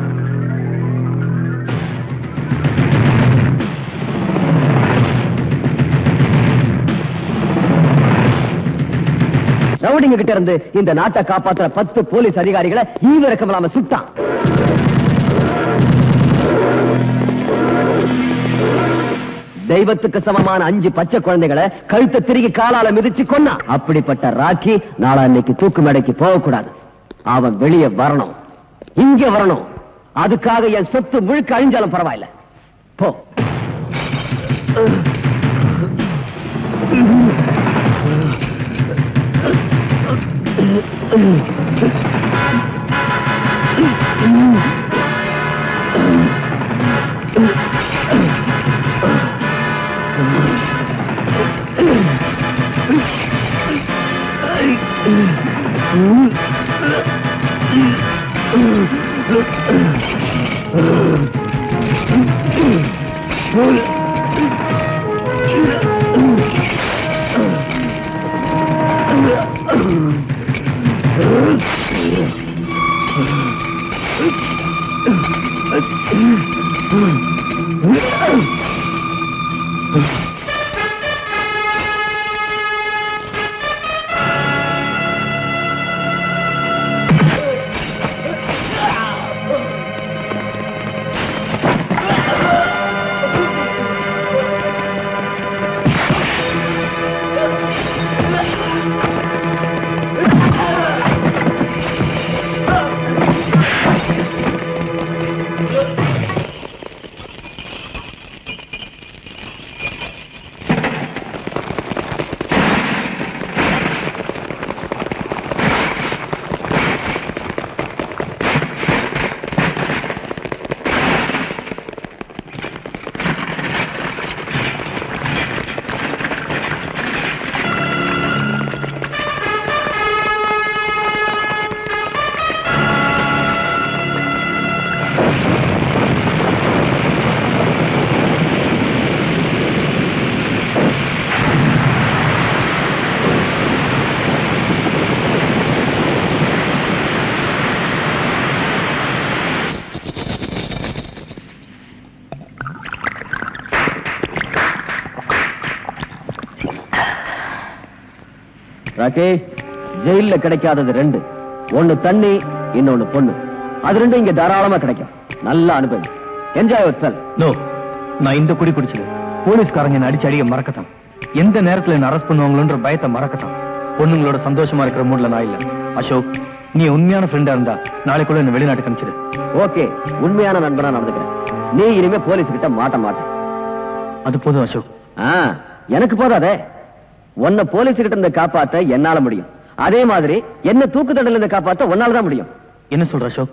ரவுடிங்க கிட்ட இருந்து இந்த நாட்டை காப்பாத்துற 10 போலீஸ் அதிகாரிகளை ஈவிரக்கம் இல்லாம சுட்டான். தெய்வத்துக்கு சமமான 5 பச்சை குழந்தைகளை கழுத்தை திருகி காலால மிதிச்சு கொன்னா. அப்படிப்பட்ட ராக்கி நாளா இன்னைக்கு தூக்கு மேடைக்கு போகக்கூடாது. அவன் வெளியே வரணும், இங்க வரணும். அதுக்காக என் சொத்து முழுக்க அழிஞ்சாலும் பரவாயில்ல. போ. ராக்கே, ஜெயில கிடைக்காதது ரெண்டு. ஒண்ணு தண்ணி, இன்னொன்னு பொண்ணு. அது ரெண்டும் இங்க தாராளமா கிடைக்கும். நல்லா அனுபவி. Enjoy your self. நோ, நான் இந்த குடி குடிச்சது போலீஸ்காரங்க என்ன அடிச்சு அடிக்க மறக்கத்தான். எந்த நேரத்துல என்ன அரெஸ்ட் பண்ணுவாங்களோன்ற பயத்தை மறக்கத்தான். பொண்ணுங்களோட சந்தோஷமா இருக்கிற மூட்ல நான் இல்ல. அசோக், நீ உண்மையான ஃப்ரெண்டா இருந்தா நாளைக்குள்ள என்ன வெளிநாட்டுக்கு அனுப்பிச்சிடு. ஓகே, உண்மையான நண்பனா நடந்துக்கிறேன். நீ இனிமே போலீஸ் கிட்ட மாட்ட மாட்டேன். அது போதும் அசோக். எனக்கு போதாதே. உன்னை போலீஸ் கிட்ட இருந்து காப்பாத்த என்னால முடியும். அதே மாதிரி என்ன தூக்கு தண்டல இருந்து காப்பாத்த உன்னால தான் முடியும். என்ன சொல்ற அசோக்?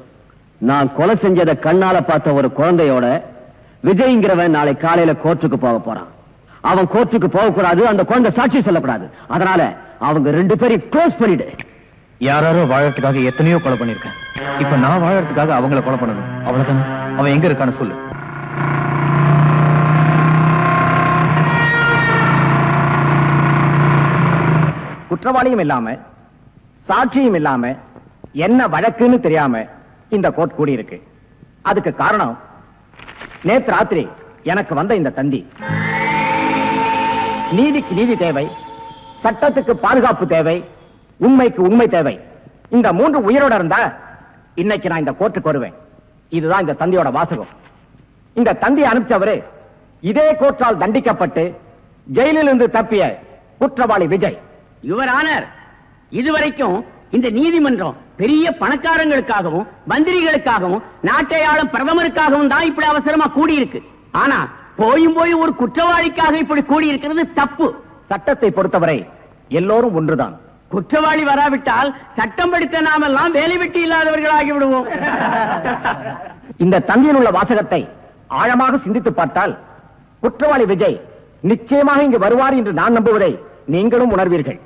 நான் கொலை செஞ்சதை கண்ணால பார்த்த ஒரு குழந்தையோட விஜய்ங்கிறவன் நாளை காலையில கோர்ட்டுக்கு போக போறான். அவன் கோர்ட்டுக்கு போக கூடாது, அந்த குழந்தை சாட்சி சொல்லக்கூடாது. அதனால அவங்க ரெண்டு பேரையும் க்ளோஸ் பண்ணிடு. யாரோ வாழறதுக்காக எத்தனையோ கொலை பண்ணிருக்கேன். இப்ப நான் வாழறதுக்காக அவங்கள கொலை பண்ணணும். அவ்வளவுதானே? அவன் எங்க இருக்கான்னு சொல்லு. குற்றவாளியும் இல்லாம சாட்சியும் இல்லாம என்ன வழக்குன்னு தெரியாம இந்த கோர்ட் கூடி இருக்கு. அதுக்கு காரணம் நேற்று ராத்திரி எனக்கு வந்த இந்த தந்தி. நீதிக்கு நீதி தேவை, சட்டத்துக்கு பாதுகாப்பு தேவை, உண்மைக்கு உண்மை தேவை. இந்த மூன்று உயிரோட இருந்தா இன்னைக்கு நான் இந்த கோர்ட்டுக்கு வருவேன். இதுதான் இந்த தந்தியோட வாசகம். இந்த தந்தியை அனுப்பிச்சவரு இதே கோர்ட்டால் தண்டிக்கப்பட்டு ஜெயிலில் இருந்து தப்பிய குற்றவாளி விஜய். யுவர் ஆனர், இதுவரைக்கும் இந்த நீதிமன்றம் பெரிய பணக்காரங்களுக்காகவும் மந்திரிகளுக்காகவும் நாட்டை ஆளும் பிரதமருக்காகவும் தான் இப்படி அவசரமா கூடியிருக்கு. ஆனா போயும் ஒரு குற்றவாளிக்காக இப்படி கூடியிருக்கிறது தப்பு. சட்டத்தை பொறுத்தவரை எல்லோரும் ஒன்றுதான். குற்றவாளி வராவிட்டால் சட்டம் படித்த நாமெல்லாம் வேலை வெட்டி இல்லாதவர்களாகி விடுவோம். இந்த தந்தியில் உள்ள வாசகத்தை ஆழமாக சிந்தித்து பார்த்தால் குற்றவாளி விஜய் நிச்சயமாக இங்கு வருவார் என்று நான் நம்புவதை நீங்களும் உணர்வீர்கள்.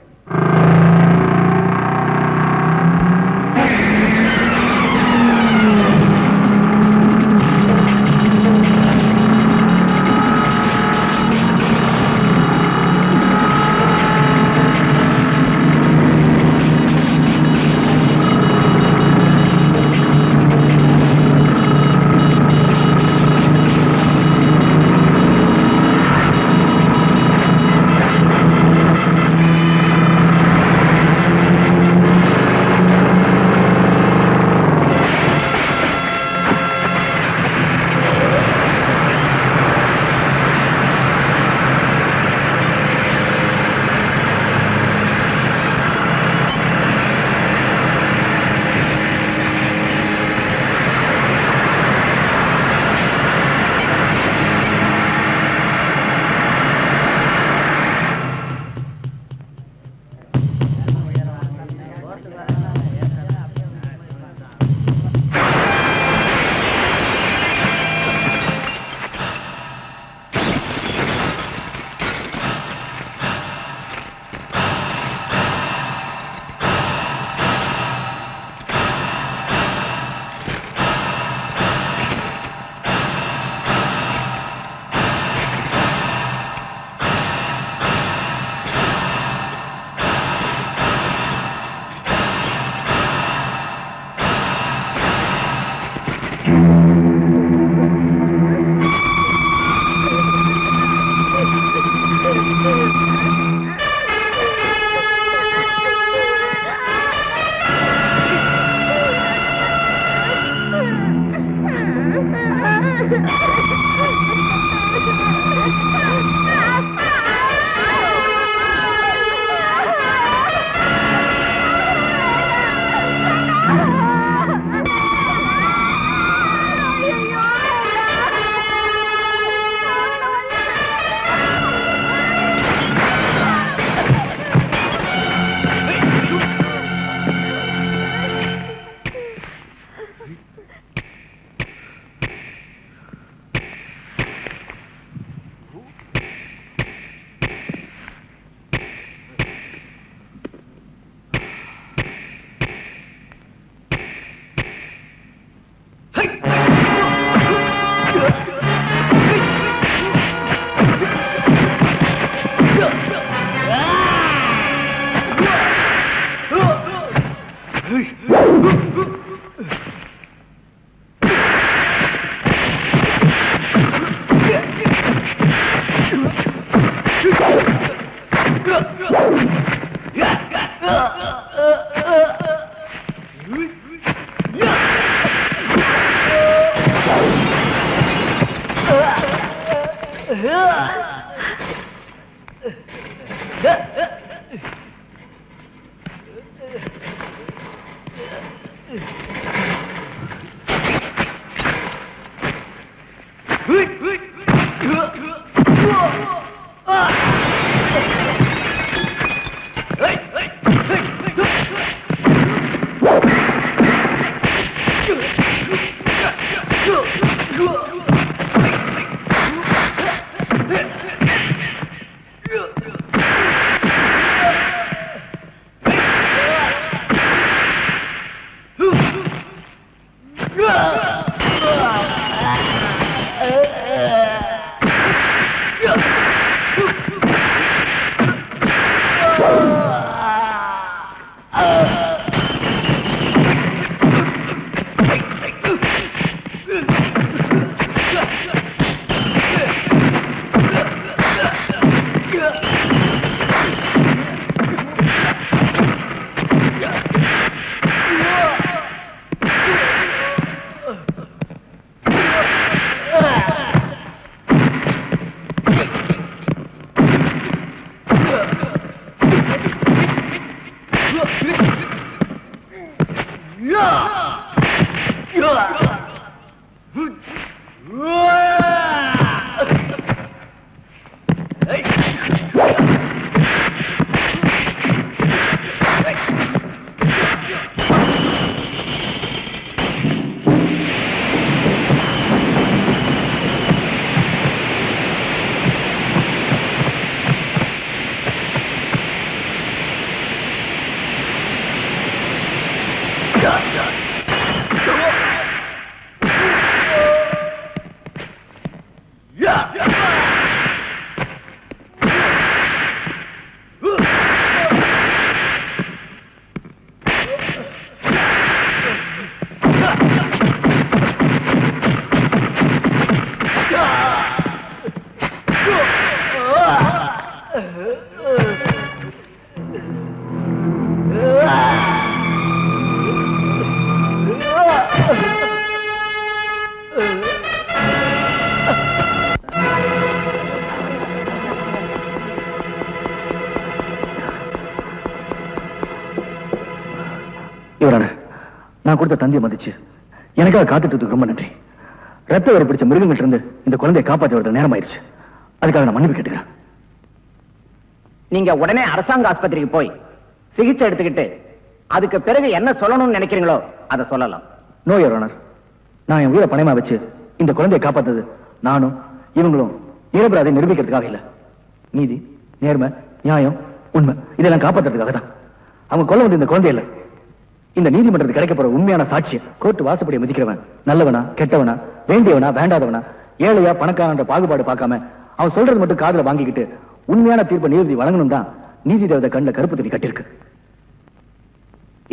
நான் கொடுத்த தந்தியை மதிச்சு எனக்காக காத்துட்டு ரொம்ப நன்றி. ரத்த வர பிடிச்ச மிருகங்கள்ட்ட இருந்து இந்த குழந்தையை காப்பாற்றி வரது நேரம் ஆயிடுச்சு. அதுக்காக நான் மன்னிப்பு கேட்டுக்கிறேன். நீங்க உடனே அரசாங்க ஆஸ்பத்திரிக்கு போய் சிகிச்சை எடுத்துக்கிட்டு அதுக்கு பிறகு என்ன சொல்லணும்னு நினைக்கிறீங்களோ அதை சொல்லலாம். நோ யுவர் ஆனர், நான் என் உயிரை பணயமா வச்சு இந்த குழந்தையை காப்பாத்தது நானும் இவங்களும் நிரபராதை நிரூபிக்கிறதுக்காக இல்ல. நீதி, நேர்மை, நியாயம், உண்மை இதெல்லாம் காப்பாத்துறதுக்காக தான். அவங்க கொல்ல வந்து இந்த குழந்தை இல்ல, இந்த நீதிமன்றத்துக்கு கிடைக்க போற உண்மையான சாட்சியம். கோர்ட்டு வாசப்படியை மதிக்கிறவன் நல்லவனா கெட்டவனா, வேண்டியவனா வேண்டாதவனா, ஏழையா பணக்காரன்ற பாகுபாடு பார்க்காம அவன் சொல்றது மட்டும் காதுல வாங்கிக்கிட்டு உண்மையான தீர்ப்பை நீதி வழங்கணும் தான் நீதி தேவதை கண்ணில் கருப்பு துணி கட்டிருக்கு.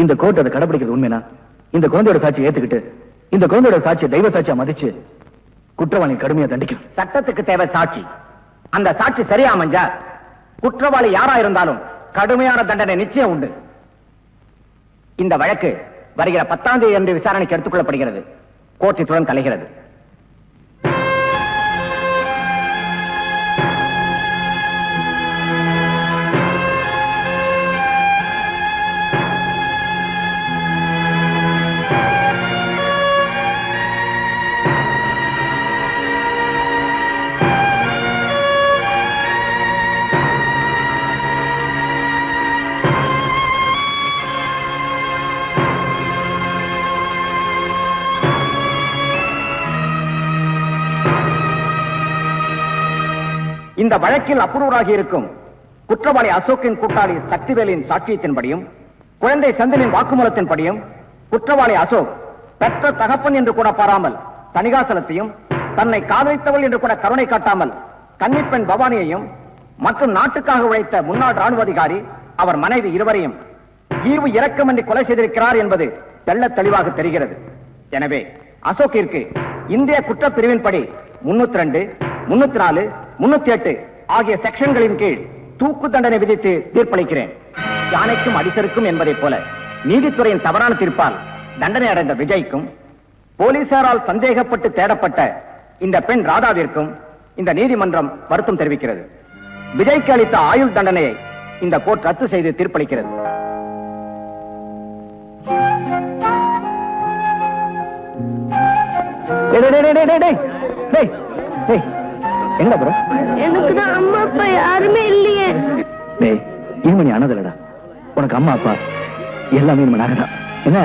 இந்த கோர்ட் அதை கடைபிடிக்கிறது உண்மைனா இந்த குழந்தையோட சாட்சியை ஏத்துக்கிட்டு இந்த குழந்தையோட சாட்சியை தெய்வ சாட்சியா மதிச்சு குற்றவாளி கடுமையா தண்டிக்கும். சட்டத்துக்கு தேவை சாட்சி. அந்த சாட்சி சரியா அமைஞ்சா குற்றவாளி யாரா இருந்தாலும் கடுமையான தண்டனை நிச்சயம் உண்டு. இந்த வழக்கு வருகிற 10ஆம் தேதி என்று விசாரணைக்கு எடுத்துக் கொள்ளப்படுகிறது. கோர்ட் இத்துடன் கலைகிறது. இந்த வழக்கில் அப்ரூவராகி இருக்கும் குற்றவாளி அசோக்கின் கூட்டாளி சக்திவேலின் சாட்சியத்தின்படியும் குழந்தை சந்திலின் வாக்குமூலத்தின்படியும் குற்றவாளி அசோக் பெற்ற தகப்பன் என்று கூட பாராமல் தணிகாசலத்தையும் தன்னை காதலித்தவள் என்று கூட கருணை காட்டாமல் கன்னிப்பெண் பவானியையும் மற்றும் நாட்டுக்காக உழைத்த முன்னாள் ராணுவ அதிகாரி அவர் மனைவி இருவரையும் ஈவு இரக்கமின்றி கொலை செய்திருக்கிறார் என்பது தெள்ளத் தெளிவாக தெரிகிறது. எனவே அசோக்கிற்கு இந்திய குற்றப்பிரிவின்படி 302, 304, 308 ஆகிய செக்ஷன்களின் கீழ் தூக்கு தண்டனை விதித்து தீர்ப்பளிக்கிறேன். யானைக்கும் அடிசருக்கும் என்பதைப் போல நீதித்துறையின் தவறான தீர்ப்பால் தண்டனை அடைந்த விஜய்க்கும் போலீசாரால் சந்தேகப்பட்டு தேடப்பட்ட இந்த பெண் ராதாவிற்கும் இந்த நீதிமன்றம் வருத்தம் தெரிவிக்கிறது. விஜய்க்கு அளித்த ஆயுள் தண்டனையை இந்த கோர்ட் ரத்து செய்து தீர்ப்பளிக்கிறது. என்ன ப்ரோ? எனக்கு தான் அம்மா அப்பா யாருமே இல்லையே. டேய், இனிமணி அனதலடா. உனக்கு அம்மா அப்பா எல்லாமே இனிமே நாங்கதான். என்ன?